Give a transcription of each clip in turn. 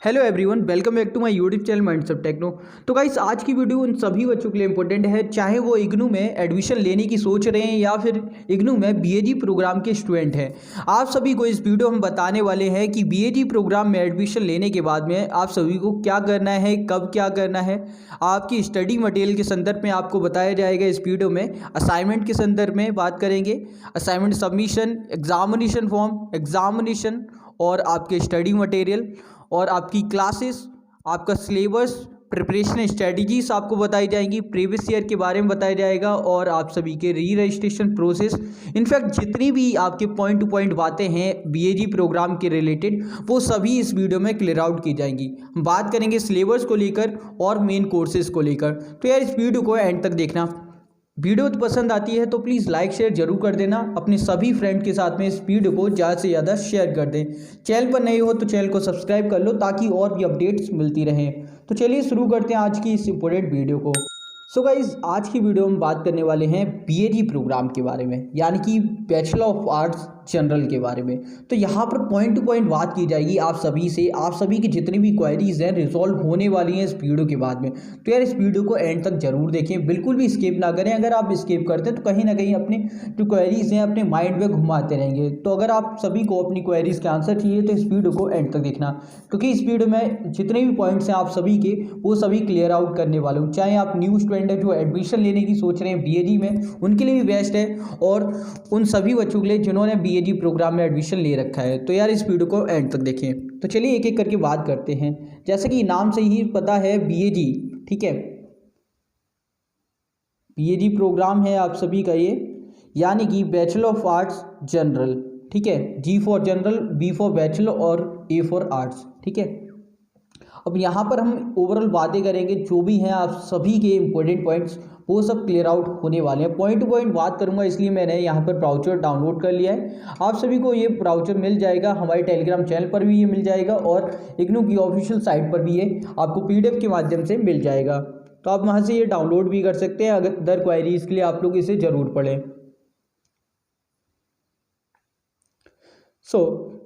Hello everyone, welcome back to my YouTube channel minds of techno. तो guys, आज की video उन सभी बच्चों के लिए इंपॉर्टेंट है, चाहे वो इग्नू में एडमिशन लेने की सोच रहे हैं या फिर इग्नू में बीएजी प्रोग्राम के स्टूडेंट हैं। आप सभी को इस वीडियो में बताने वाले हैं कि बीएजी प्रोग्राम में एडमिशन लेने के बाद में आप सभी को क्या करना है, कब क्या करना है। आपकी स्टडी मटेरियल के संदर्भ में आपको बताया जाएगा इस वीडियो में। असाइनमेंट के संदर्भ में बात करेंगे, assignment submission, examination form, examination और आपके स्टडी मटेरियल और आपकी क्लासेस, आपका सिलेबस, प्रिपरेशन स्ट्रेटजीज आपको बताई जाएंगी, प्रीवियस ईयर के बारे में बताया जाएगा और आप सभी के री रजिस्ट्रेशन प्रोसेस। इनफैक्ट जितनी भी आपके पॉइंट टू पॉइंट बातें हैं बीएजी प्रोग्राम के रिलेटेड, वो सभी इस वीडियो में क्लियर आउट की जाएंगी। हम बात करेंगे सिलेबस को लेकर और मेन कोर्सेज को लेकर। तो यार, इस वीडियो को एंड तक देखना। वीडियो पसंद आती है तो प्लीज़ लाइक शेयर जरूर कर देना। अपने सभी फ्रेंड के साथ में इस वीडियो को ज़्यादा से ज़्यादा शेयर कर दें। चैनल पर नए हो तो चैनल को सब्सक्राइब कर लो ताकि और भी अपडेट्स मिलती रहें। तो चलिए शुरू करते हैं आज की इस इम्पोर्टेंट वीडियो को। सो गाइज, आज की वीडियो में बात करने वाले हैं बीएजी प्रोग्राम के बारे में, यानी कि बैचलर ऑफ आर्ट्स जनरल के बारे में। तो यहाँ पर पॉइंट टू पॉइंट बात की जाएगी आप सभी से। आप सभी की जितनी भी क्वेरीज हैं रिजॉल्व होने वाली हैं इस वीडियो के बाद में। तो यार, इस वीडियो को एंड तक जरूर देखें, बिल्कुल भी स्किप ना करें। अगर आप स्किप करते हैं तो कहीं ना कहीं अपने जो क्वेरीज हैं अपने माइंड में घुमाते रहेंगे। तो अगर आप सभी को अपनी क्वेरीज के आंसर चाहिए तो इस वीडियो को एंड तक देखना, क्योंकि इस वीडियो में जितने भी पॉइंट्स हैं आप सभी के, वो सभी क्लियर आउट करने वाले हूँ। चाहे आप न्यू स्टूडेंट है जो एडमिशन लेने की सोच रहे हैं बीएजी में, उनके लिए भी बेस्ट है, और उन सभी बच्चों के लिए जिन्होंने बीएजी प्रोग्राम में एडमिशन ले रखा है। तो यार, इस वीडियो को एंड तक देखें। तो चलिए एक एक करके बात करते हैं। जैसे कि नाम से ही पता है बीएजी, ठीक है, बीएजी प्रोग्राम है आप सभी का ये, यानी कि बैचलर ऑफ आर्ट्स जनरल। ठीक है, G for general, B for bachelor और ए फॉर आर्ट्स। ठीक है, अब यहाँ पर हम ओवरऑल बातें करेंगे, जो भी हैं आप सभी के इंपॉर्टेंट पॉइंट्स वो सब क्लियर आउट होने वाले हैं। पॉइंट टू पॉइंट बात करूंगा, इसलिए मैंने यहाँ पर ब्राउचर डाउनलोड कर लिया है। आप सभी को ये ब्राउचर मिल जाएगा, हमारे टेलीग्राम चैनल पर भी ये मिल जाएगा और इग्नू की ऑफिशियल साइट पर भी ये आपको पीडीएफ के माध्यम से मिल जाएगा। तो आप वहाँ से ये डाउनलोड भी कर सकते हैं। अगर अदर क्वायरीज के लिए आप लोग इसे ज़रूर पढ़ें।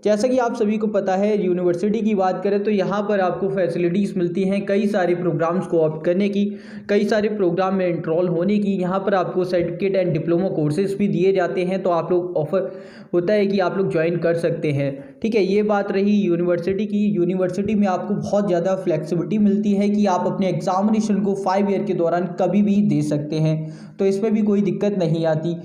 जैसा कि आप सभी को पता है, यूनिवर्सिटी की बात करें तो यहाँ पर आपको फैसिलिटीज़ मिलती हैं कई सारे प्रोग्राम्स को ऑप्ट करने की, कई सारे प्रोग्राम में एनरोल होने की। यहाँ पर आपको सर्टिफिकेट एंड डिप्लोमा कोर्सेज भी दिए जाते हैं, तो आप लोग ऑफर होता है कि आप लोग ज्वाइन कर सकते हैं। ठीक है, ये बात रही यूनिवर्सिटी की। यूनिवर्सिटी में आपको बहुत ज़्यादा फ्लेक्सिबिलिटी मिलती है कि आप अपने एग्जामिनेशन को 5 ईयर के दौरान कभी भी दे सकते हैं, तो इसमें भी कोई दिक्कत नहीं आती।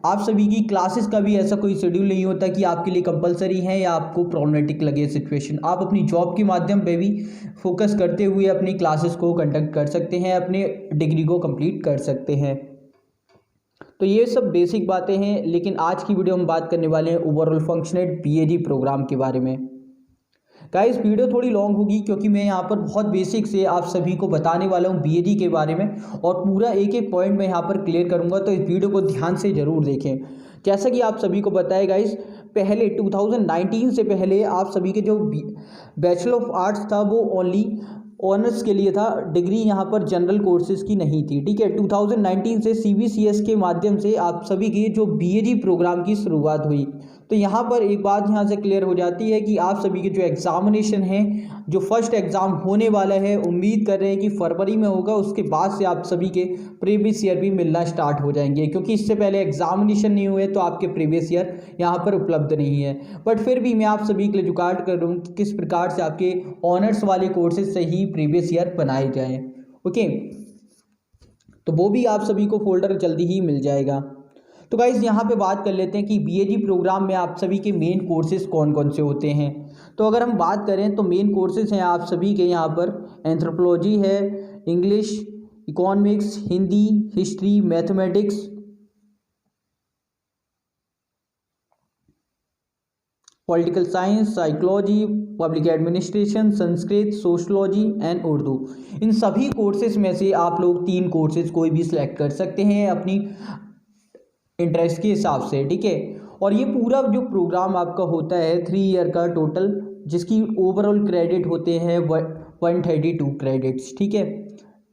आप सभी की क्लासेस का भी ऐसा कोई शेड्यूल नहीं होता कि आपके लिए कंपलसरी है या आपको प्रॉब्लमेटिक लगे सिचुएशन। आप अपनी जॉब के माध्यम पे भी फोकस करते हुए अपनी क्लासेस को कंडक्ट कर सकते हैं, अपने डिग्री को कंप्लीट कर सकते हैं। तो ये सब बेसिक बातें हैं, लेकिन आज की वीडियो हम बात करने वाले हैं ओवरऑल फंक्शनेट बीएजी प्रोग्राम के बारे में। गाइस, वीडियो थोड़ी लॉन्ग होगी क्योंकि मैं यहाँ पर बहुत बेसिक से आप सभी को बताने वाला हूँ बीएजी के बारे में, और पूरा एक एक पॉइंट मैं यहाँ पर क्लियर करूँगा। तो इस वीडियो को ध्यान से ज़रूर देखें। जैसा कि आप सभी को बताया गाइस, पहले 2019 से पहले आप सभी के जो बैचलर ऑफ आर्ट्स था वो ओनली ऑनर्स के लिए था, डिग्री यहाँ पर जनरल कोर्सेज की नहीं थी। ठीक है, 2019 से सीबीसीएस के माध्यम से आप सभी की जो बीएजी प्रोग्राम की शुरुआत हुई। तो यहाँ पर एक बात यहाँ से क्लियर हो जाती है कि आप सभी के जो एग्जामिनेशन है, जो फर्स्ट एग्ज़ाम होने वाला है, उम्मीद कर रहे हैं कि फरवरी में होगा। उसके बाद से आप सभी के प्रीवियस ईयर भी मिलना स्टार्ट हो जाएंगे, क्योंकि इससे पहले एग्जामिनेशन नहीं हुए तो आपके प्रीवियस ईयर यहाँ पर उपलब्ध नहीं है। बट फिर भी मैं आप सभी के लिए जुगाड़ कर रहा हूँ कि किस प्रकार से आपके ऑनर्स वाले कोर्सेज से ही प्रीवियस ईयर बनाए जाएँ। ओके, तो वो भी आप सभी को फोल्डर जल्दी ही मिल जाएगा। तो गाइज, यहाँ पे बात कर लेते हैं कि बीएजी प्रोग्राम में आप सभी के मेन कोर्सेज कौन कौन से होते हैं। तो अगर हम बात करें तो मेन कोर्सेज हैं आप सभी के यहाँ पर एंथ्रोपोलॉजी है, English, economics, Hindi, history, mathematics, political science, psychology, public administration, Sanskrit, sociology and Urdu. इन सभी कोर्सेज में से आप लोग 3 कोर्सेज कोई भी सिलेक्ट कर सकते हैं अपनी इंटरेस्ट के हिसाब से। ठीक है, और ये पूरा जो प्रोग्राम आपका होता है 3 ईयर का टोटल, जिसकी ओवरऑल क्रेडिट होते हैं 132 क्रेडिट्स। ठीक है,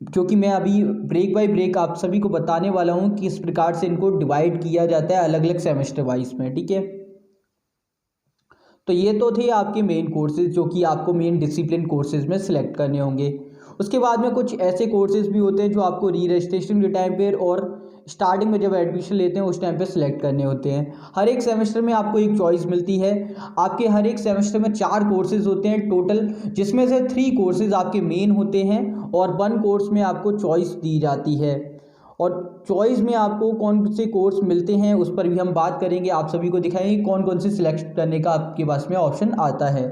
जो कि मैं अभी ब्रेक बाय ब्रेक आप सभी को बताने वाला हूँ कि इस प्रकार से इनको डिवाइड किया जाता है अलग अलग सेमेस्टर वाइज में। ठीक है, तो ये तो थे आपके मेन कोर्सेज जो कि आपको मेन डिसिप्लिन कोर्सेज में सिलेक्ट करने होंगे। उसके बाद में कुछ ऐसे कोर्सेज भी होते हैं जो आपको री रजिस्ट्रेशन के टाइम पे और स्टार्टिंग में जब एडमिशन लेते हैं उस टाइम पे सिलेक्ट करने होते हैं। हर एक सेमेस्टर में आपको एक चॉइस मिलती है। आपके हर एक सेमेस्टर में 4 कोर्सेज होते हैं टोटल, जिसमें से 3 कोर्सेज आपके मेन होते हैं और 1 कोर्स में आपको चॉइस दी जाती है। और चॉइस में आपको कौन से कोर्स मिलते हैं उस पर भी हम बात करेंगे, आप सभी को दिखाएंगे कौन कौन से सिलेक्ट करने का आपके पास में ऑप्शन आता है।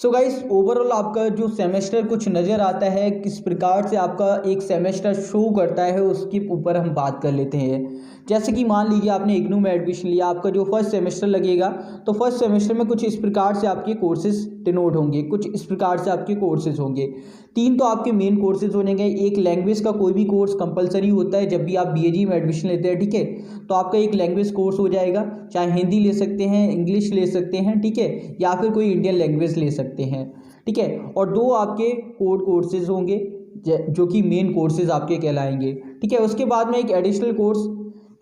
सो गाइस, ओवरऑल आपका जो सेमेस्टर कुछ नज़र आता है, किस प्रकार से आपका एक सेमेस्टर शो करता है उसके ऊपर हम बात कर लेते हैं। जैसे कि मान लीजिए आपने इग्नू में एडमिशन लिया, आपका जो फर्स्ट सेमेस्टर लगेगा तो फर्स्ट सेमेस्टर में कुछ इस प्रकार से आपके कोर्सेज डिनोट होंगे, कुछ इस प्रकार से आपके कोर्सेज होंगे। 3 तो आपके मेन कोर्सेज होंगे। एक लैंग्वेज का कोई भी कोर्स कंपलसरी होता है जब भी आप बीएजी में एडमिशन लेते हैं, ठीक है। तो आपका एक लैंग्वेज कोर्स हो जाएगा, चाहे हिंदी ले सकते हैं, इंग्लिश ले सकते हैं, ठीक है, या फिर कोई इंडियन लैंग्वेज ले सकते हैं, ठीक है। और 2 आपके कोर कोर्सेज होंगे जो कि मेन कोर्सेज आपके कहलाएंगे, ठीक है। उसके बाद में एक एडिशनल कोर्स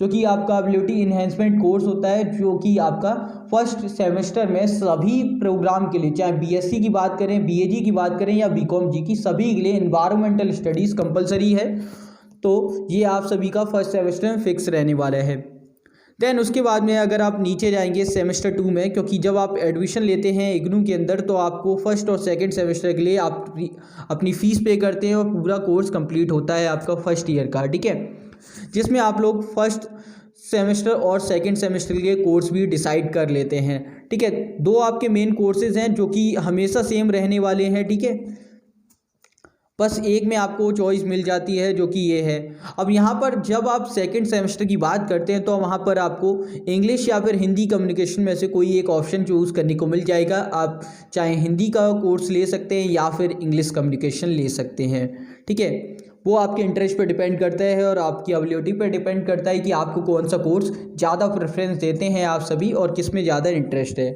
जो कि आपका एबिलिटी इन्हेंसमेंट कोर्स होता है, जो कि आपका फर्स्ट सेमेस्टर में सभी प्रोग्राम के लिए, चाहे बीएससी की बात करें, बीएजी की बात करें या बीकॉम जी की, सभी के लिए एनवायरमेंटल स्टडीज़ कंपलसरी है। तो ये आप सभी का फर्स्ट सेमेस्टर में फिक्स रहने वाला है। देन उसके बाद में अगर आप नीचे जाएंगे सेमेस्टर 2 में, क्योंकि जब आप एडमिशन लेते हैं इग्नू के अंदर तो आपको फर्स्ट और सेकंड सेमेस्टर के लिए आप अपनी फ़ीस पे करते हैं और पूरा कोर्स कंप्लीट होता है आपका फर्स्ट ईयर का, ठीक है, जिसमें आप लोग फर्स्ट सेमेस्टर और सेकंड सेमेस्टर के लिए कोर्स भी डिसाइड कर लेते हैं, ठीक है। 2 आपके मेन कोर्सेज हैं जो कि हमेशा सेम रहने वाले हैं, ठीक है। बस एक में आपको चॉइस मिल जाती है जो कि ये है। अब यहाँ पर जब आप सेकंड सेमेस्टर की बात करते हैं तो वहाँ पर आपको इंग्लिश या फिर हिंदी कम्युनिकेशन में से कोई एक ऑप्शन चूज़ करने को मिल जाएगा। आप चाहे हिंदी का कोर्स ले सकते हैं या फिर इंग्लिश कम्युनिकेशन ले सकते हैं, ठीक है। वो आपके इंटरेस्ट पर डिपेंड करता है और आपकी एबिलिटी पर डिपेंड करता है कि आपको कौन सा कोर्स ज़्यादा प्रेफरेंस देते हैं आप सभी और किस में ज़्यादा इंटरेस्ट है।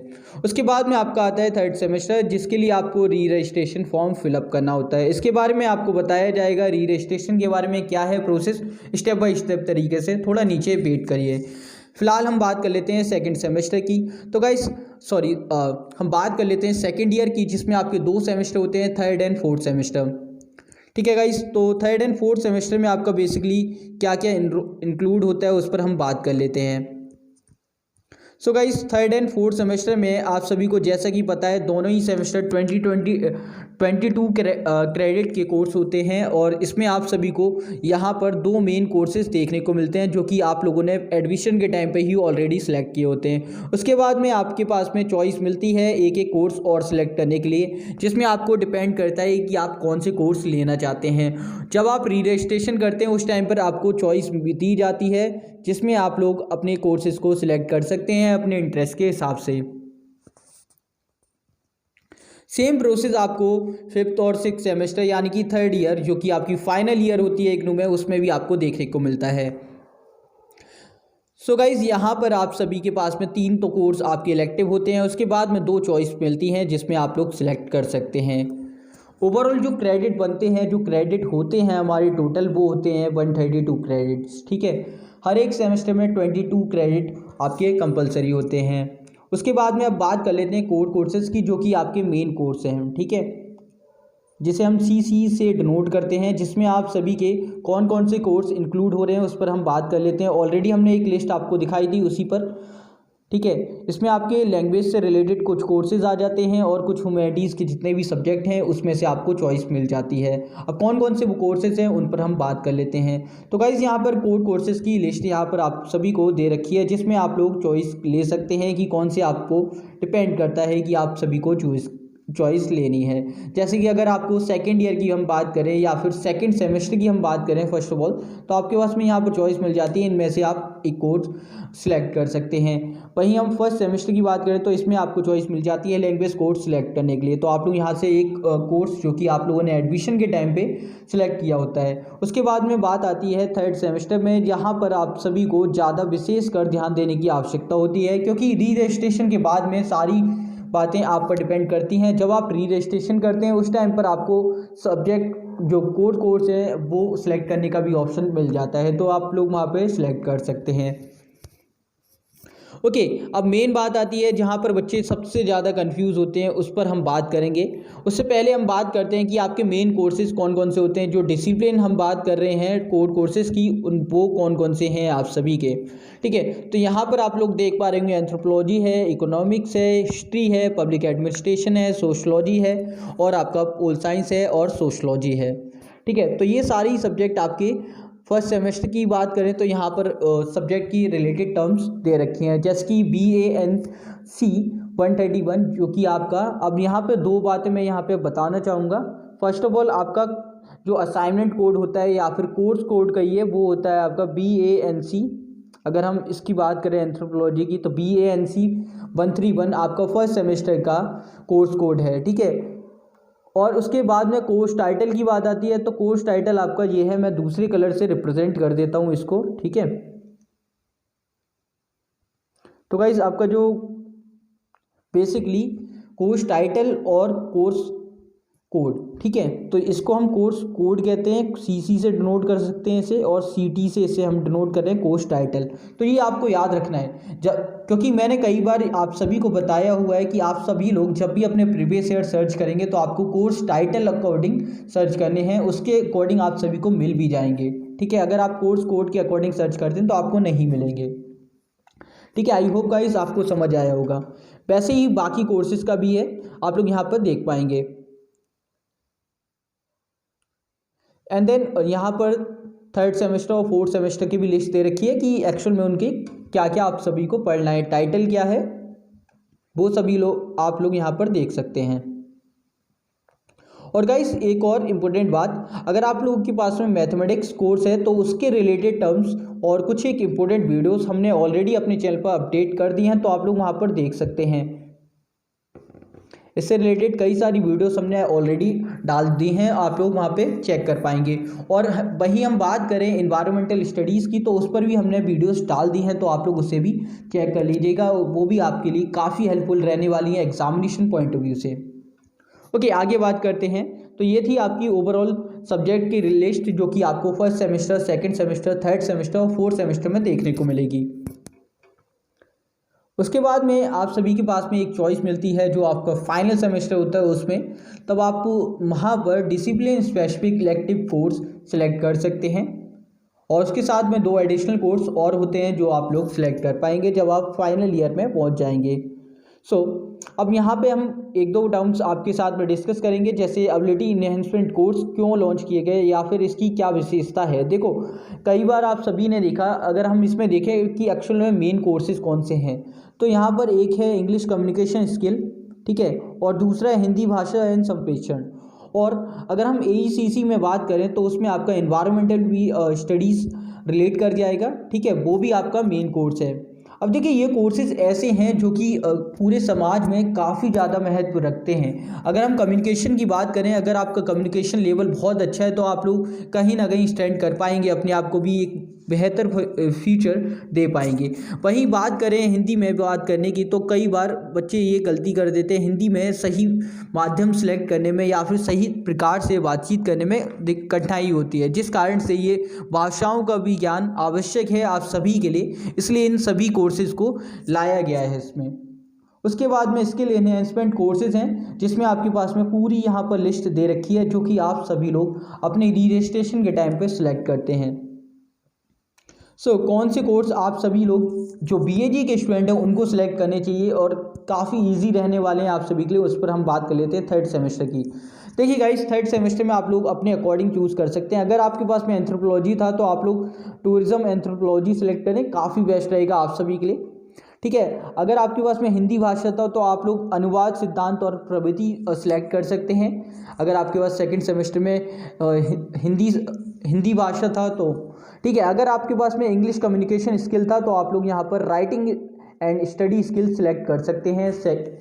उसके बाद में आपका आता है थर्ड सेमेस्टर, जिसके लिए आपको री रजिस्ट्रेशन फॉर्म फिलअप करना होता है। इसके बारे में आपको बताया जाएगा री रजिस्ट्रेशन के बारे में क्या है प्रोसेस, स्टेप बाय स्टेप तरीके से। थोड़ा नीचे वेट करिए। फिलहाल हम बात कर लेते हैं सेकंड सेमेस्टर की। तो गाइस हम बात कर लेते हैं सेकंड ईयर की, जिसमें आपके 2 सेमेस्टर होते हैं, थर्ड एंड फोर्थ सेमेस्टर, ठीक है गाइस। तो थर्ड एंड फोर्थ सेमेस्टर में आपका बेसिकली क्या क्या इंक्लूड होता है उस पर हम बात कर लेते हैं। So guys, third and fourth semester में आप सभी को जैसा कि पता है दोनों ही सेमेस्टर 22 क्रेडिट के कोर्स होते हैं और इसमें आप सभी को यहाँ पर 2 मेन कोर्सेज देखने को मिलते हैं जो कि आप लोगों ने एडमिशन के टाइम पे ही ऑलरेडी सिलेक्ट किए होते हैं। उसके बाद में आपके पास में चॉइस मिलती है एक एक कोर्स और सिलेक्ट करने के लिए, जिसमें आपको डिपेंड करता है कि आप कौन से कोर्स लेना चाहते हैं। जब आप री रजिस्ट्रेशन करते हैं उस टाइम पर आपको चॉइस दी जाती है, जिसमें आप लोग अपने कोर्सेज को सिलेक्ट कर सकते हैं अपने इंटरेस्ट के हिसाब से। सेम प्रोसेस आपको फिफ्थ और सिक्स सेमेस्टर यानी कि थर्ड ईयर जो कि आपकी फाइनल ईयर होती है इग्नू में, उसमें भी आपको देखने को मिलता है। सो गाइज, यहाँ पर आप सभी के पास में 3 तो कोर्स आपके इलेक्टिव होते हैं, उसके बाद में 2 चॉइस मिलती हैं जिसमें आप लोग सिलेक्ट कर सकते हैं। ओवरऑल जो क्रेडिट बनते हैं, जो क्रेडिट होते हैं हमारे टोटल, वो होते हैं 132 क्रेडिट्स, ठीक है। हर एक सेमेस्टर में 22 क्रेडिट आपके कंपलसरी होते हैं। उसके बाद में अब बात कर लेते हैं कोर कोर्सेज की, जो कि आपके मेन कोर्स हैं, ठीक है, जिसे हम CC से डिनोट करते हैं, जिसमें आप सभी के कौन कौन से कोर्स इंक्लूड हो रहे हैं उस पर हम बात कर लेते हैं। ऑलरेडी हमने एक लिस्ट आपको दिखाई थी उसी पर, ठीक है। इसमें आपके लैंग्वेज से रिलेटेड कुछ कोर्सेज आ जाते हैं और कुछ ह्यूमैनिटीज़ के जितने भी सब्जेक्ट हैं उसमें से आपको चॉइस मिल जाती है। अब कौन कौन से वो कोर्सेज हैं उन पर हम बात कर लेते हैं। तो गाइज़, यहाँ पर कोर कोर्सेज की लिस्ट यहाँ पर आप सभी को दे रखी है, जिसमें आप लोग चॉइस ले सकते हैं कि कौन से आपको डिपेंड करता है कि आप सभी को चॉइस लेनी है। जैसे कि अगर आपको सेकंड ईयर की हम बात करें या फिर सेकंड सेमेस्टर की हम बात करें फर्स्ट ऑफ ऑल, तो आपके पास में यहाँ पर चॉइस मिल जाती है, इनमें से आप एक कोर्स सिलेक्ट कर सकते हैं। वहीं हम फर्स्ट सेमेस्टर की बात करें तो इसमें आपको चॉइस मिल जाती है लैंग्वेज कोर्स सिलेक्ट करने के लिए। तो आप लोग यहाँ से एक कोर्स जो कि आप लोगों ने एडमिशन के टाइम पे सिलेक्ट किया होता है। उसके बाद में बात आती है थर्ड सेमेस्टर में, जहाँ पर आप सभी को ज़्यादा विशेष कर ध्यान देने की आवश्यकता होती है, क्योंकि री रजिस्ट्रेशन के बाद में सारी बातें आप पर डिपेंड करती हैं। जब आप री रजिस्ट्रेशन करते हैं उस टाइम पर आपको सब्जेक्ट जो कोड कोर्स है वो सिलेक्ट करने का भी ऑप्शन मिल जाता है, तो आप लोग वहाँ पे सिलेक्ट कर सकते हैं। ओके, अब मेन बात आती है जहाँ पर बच्चे सबसे ज़्यादा कंफ्यूज होते हैं, उस पर हम बात करेंगे। उससे पहले हम बात करते हैं कि आपके मेन कोर्सेज़ कौन कौन से होते हैं। जो डिसिप्लिन हम बात कर रहे हैं कोड कोर्सेज़ की, वो कौन कौन से हैं आप सभी के, ठीक है। तो यहाँ पर आप लोग देख पा रहे होंगे एंथ्रोपोलॉजी है, इकोनॉमिक्स है, हिस्ट्री है, पब्लिक एडमिनिस्ट्रेशन है, सोशलॉजी है, और आपका पोल साइंस है और सोशलॉजी है, ठीक है। तो ये सारी सब्जेक्ट आपके फर्स्ट सेमेस्टर की बात करें तो यहाँ पर सब्जेक्ट की रिलेटेड टर्म्स दे रखी हैं, जैसे कि BANC 131, जो कि आपका, अब यहाँ पे दो बातें मैं यहाँ पे बताना चाहूँगा। फर्स्ट ऑफ ऑल, आपका जो असाइनमेंट कोड होता है या फिर कोर्स कोड कहिए, वो होता है आपका BANC। अगर हम इसकी बात करें एंथ्रोपोलॉजी की, तो BANC 131 आपका फर्स्ट सेमेस्टर का कोर्स कोड है, ठीक है। और उसके बाद में कोर्स टाइटल की बात आती है, तो कोर्स टाइटल आपका ये है, मैं दूसरे कलर से रिप्रेजेंट कर देता हूँ इसको, ठीक है। तो गाइस आपका जो बेसिकली कोर्स टाइटल और कोर्स कोड, ठीक है, तो इसको हम कोर्स कोड कहते हैं, CC से डिनोट कर सकते हैं इसे, और CT से इसे हम डिनोट कर रहे हैं कोर्स टाइटल। तो ये आपको याद रखना है, क्योंकि मैंने कई बार आप सभी को बताया हुआ है कि आप सभी लोग जब भी अपने प्रीवियस ईयर सर्च करेंगे तो आपको कोर्स टाइटल अकॉर्डिंग सर्च करने हैं, उसके अकॉर्डिंग आप सभी को मिल भी जाएंगे, ठीक है। अगर आप कोर्स कोड के अकॉर्डिंग सर्च करते हैं तो आपको नहीं मिलेंगे, ठीक है। आई होप गाइस आपको समझ आया होगा। वैसे ही बाकी कोर्सेज का भी है, आप लोग यहाँ पर देख पाएंगे। एंड देन यहाँ पर थर्ड सेमेस्टर और फोर्थ सेमेस्टर की भी लिस्ट दे रखी है कि एक्चुअल में उनकी क्या क्या आप सभी को पढ़ना है, टाइटल क्या है, वो सभी लोग आप लोग यहाँ पर देख सकते हैं। और गाइस एक और इम्पोर्टेंट बात, अगर आप लोगों के पास में मैथमेटिक्स कोर्स है तो उसके रिलेटेड टर्म्स और कुछ एक इम्पोर्टेंट वीडियोस हमने ऑलरेडी अपने चैनल पर अपडेट कर दी हैं, तो आप लोग वहाँ पर देख सकते हैं। इससे रिलेटेड कई सारी वीडियोस हमने ऑलरेडी डाल दी हैं, आप लोग वहाँ पे चेक कर पाएंगे। और वहीं हम बात करें इन्वायरमेंटल स्टडीज़ की, तो उस पर भी हमने वीडियोस डाल दी हैं, तो आप लोग उसे भी चेक कर लीजिएगा, वो भी आपके लिए काफ़ी हेल्पफुल रहने वाली है एग्जामिनेशन पॉइंट ऑफ व्यू से। ओके, आगे बात करते हैं। तो ये थी आपकी ओवरऑल सब्जेक्ट की लिस्ट, जो कि आपको first semester, second semester, third semester और फोर्थ सेमेस्टर में देखने को मिलेगी। उसके बाद में आप सभी के पास में एक चॉइस मिलती है, जो आपका फाइनल सेमेस्टर होता है उसमें, तब आप वहाँ पर discipline specific elective course select कर सकते हैं, और उसके साथ में 2 एडिशनल कोर्स और होते हैं जो आप लोग सिलेक्ट कर पाएंगे जब आप फाइनल ईयर में पहुँच जाएंगे। अब यहाँ पे हम एक दो टर्म्स आपके साथ में डिस्कस करेंगे, जैसे एबिलिटी इन्हेंसमेंट कोर्स क्यों लॉन्च किए गए या फिर इसकी क्या विशेषता है। देखो, कई बार आप सभी ने देखा, अगर हम इसमें देखें कि एक्चुअल में मेन कोर्सेज कौन से हैं, तो यहाँ पर एक है इंग्लिश कम्युनिकेशन स्किल, ठीक है, और दूसरा है हिंदी भाषा एवं संप्रेषण। और अगर हम AECC में बात करें तो उसमें आपका एनवायरमेंटल भी स्टडीज़ रिलेट कर जाएगा, ठीक है, वो भी आपका मेन कोर्स है। अब देखिए, ये कोर्सेज ऐसे हैं जो कि पूरे समाज में काफ़ी ज़्यादा महत्व रखते हैं। अगर हम कम्युनिकेशन की बात करें, अगर आपका कम्युनिकेशन लेवल बहुत अच्छा है तो आप लोग कहीं ना कहीं स्टैंड कर पाएंगे, अपने आप को भी एक बेहतर फ्यूचर दे पाएंगे। वहीं बात करें हिंदी में बात करने की, तो कई बार बच्चे ये गलती कर देते हैं, हिंदी में सही माध्यम सेलेक्ट करने में या फिर सही प्रकार से बातचीत करने में कठिनाई होती है, जिस कारण से ये भाषाओं का भी ज्ञान आवश्यक है आप सभी के लिए, इसलिए इन सभी कोर्सेज़ को लाया गया है इसमें। उसके बाद में स्किल एनहेंसमेंट कोर्सेज़ हैं, जिसमें आपके पास में पूरी यहाँ पर लिस्ट दे रखी है, जो कि आप सभी लोग अपने रजिस्ट्रेशन के टाइम पे सिलेक्ट करते हैं। कौन से कोर्स आप सभी लोग जो BAG के स्टूडेंट हैं उनको सिलेक्ट करने चाहिए और काफ़ी इजी रहने वाले हैं आप सभी के लिए, उस पर हम बात कर लेते हैं थर्ड सेमेस्टर की। देखिए गाइस, थर्ड सेमेस्टर में आप लोग अपने अकॉर्डिंग चूज़ कर सकते हैं। अगर आपके पास में एंथ्रोपोलॉजी था तो आप लोग टूरिज्म एंथ्रोपोलॉजी सेलेक्ट करें, काफ़ी बेस्ट रहेगा आप सभी के लिए, ठीक है। अगर आपके पास में हिंदी भाषा था तो आप लोग अनुवाद सिद्धांत और प्रवृत्ति सेलेक्ट कर सकते हैं। अगर आपके पास सेकंड सेमेस्टर में हिंदी भाषा था तो ठीक है। अगर आपके पास में इंग्लिश कम्युनिकेशन स्किल था तो आप लोग यहाँ पर writing and study skill select कर सकते हैं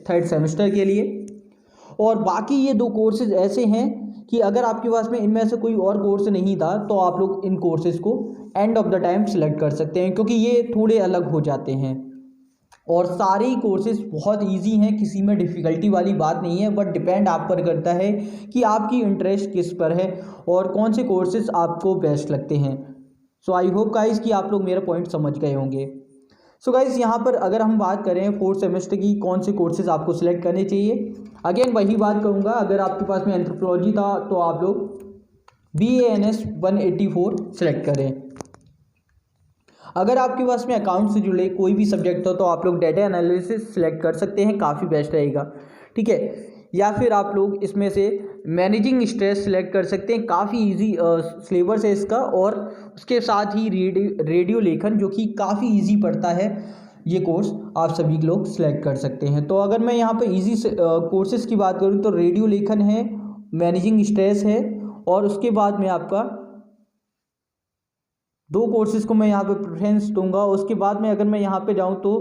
थर्ड सेमेस्टर के लिए। और बाकी ये 2 कोर्सेज ऐसे हैं कि अगर आपके पास में इनमें से कोई और कोर्स नहीं था तो आप लोग इन कोर्सेज़ को end of the time select कर सकते हैं, क्योंकि ये थोड़े अलग हो जाते हैं। और सारे ही कोर्सेज बहुत इजी हैं, किसी में डिफ़िकल्टी वाली बात नहीं है, बट डिपेंड आप पर करता है कि आपकी इंटरेस्ट किस पर है और कौन से कोर्सेज आपको बेस्ट लगते हैं। सो आई होप गाइस कि आप लोग मेरा पॉइंट समझ गए होंगे। सो गाइस यहाँ पर अगर हम बात करें फोर्थ सेमेस्टर की कौन से कोर्सेज आपको सिलेक्ट करने चाहिए, अगेन वही बात कहूँगा, अगर आपके पास में एंथ्रोपोलॉजी था तो आप लोग BANS 184 सिलेक्ट करें। अगर आपके पास में अकाउंट से जुड़े कोई भी सब्जेक्ट हो तो आप लोग डेटा एनालिसिस सिलेक्ट कर सकते हैं, काफ़ी बेस्ट रहेगा, ठीक है। या फिर आप लोग इसमें से मैनेजिंग स्ट्रेस सिलेक्ट कर सकते हैं, काफ़ी इजी सिलेबस है इसका, और उसके साथ ही रेडियो लेखन जो कि काफ़ी इजी पड़ता है, ये कोर्स आप सभी लोग सिलेक्ट कर सकते हैं। तो अगर मैं यहाँ पर इजी कोर्सेज़ की बात करूँ तो रेडियो लेखन है, मैनेजिंग स्ट्रेस है, और उसके बाद में आपका दो कोर्सेज़ को मैं यहाँ पे प्रेफरेंस दूंगा। उसके बाद में अगर मैं यहाँ पे जाऊँ तो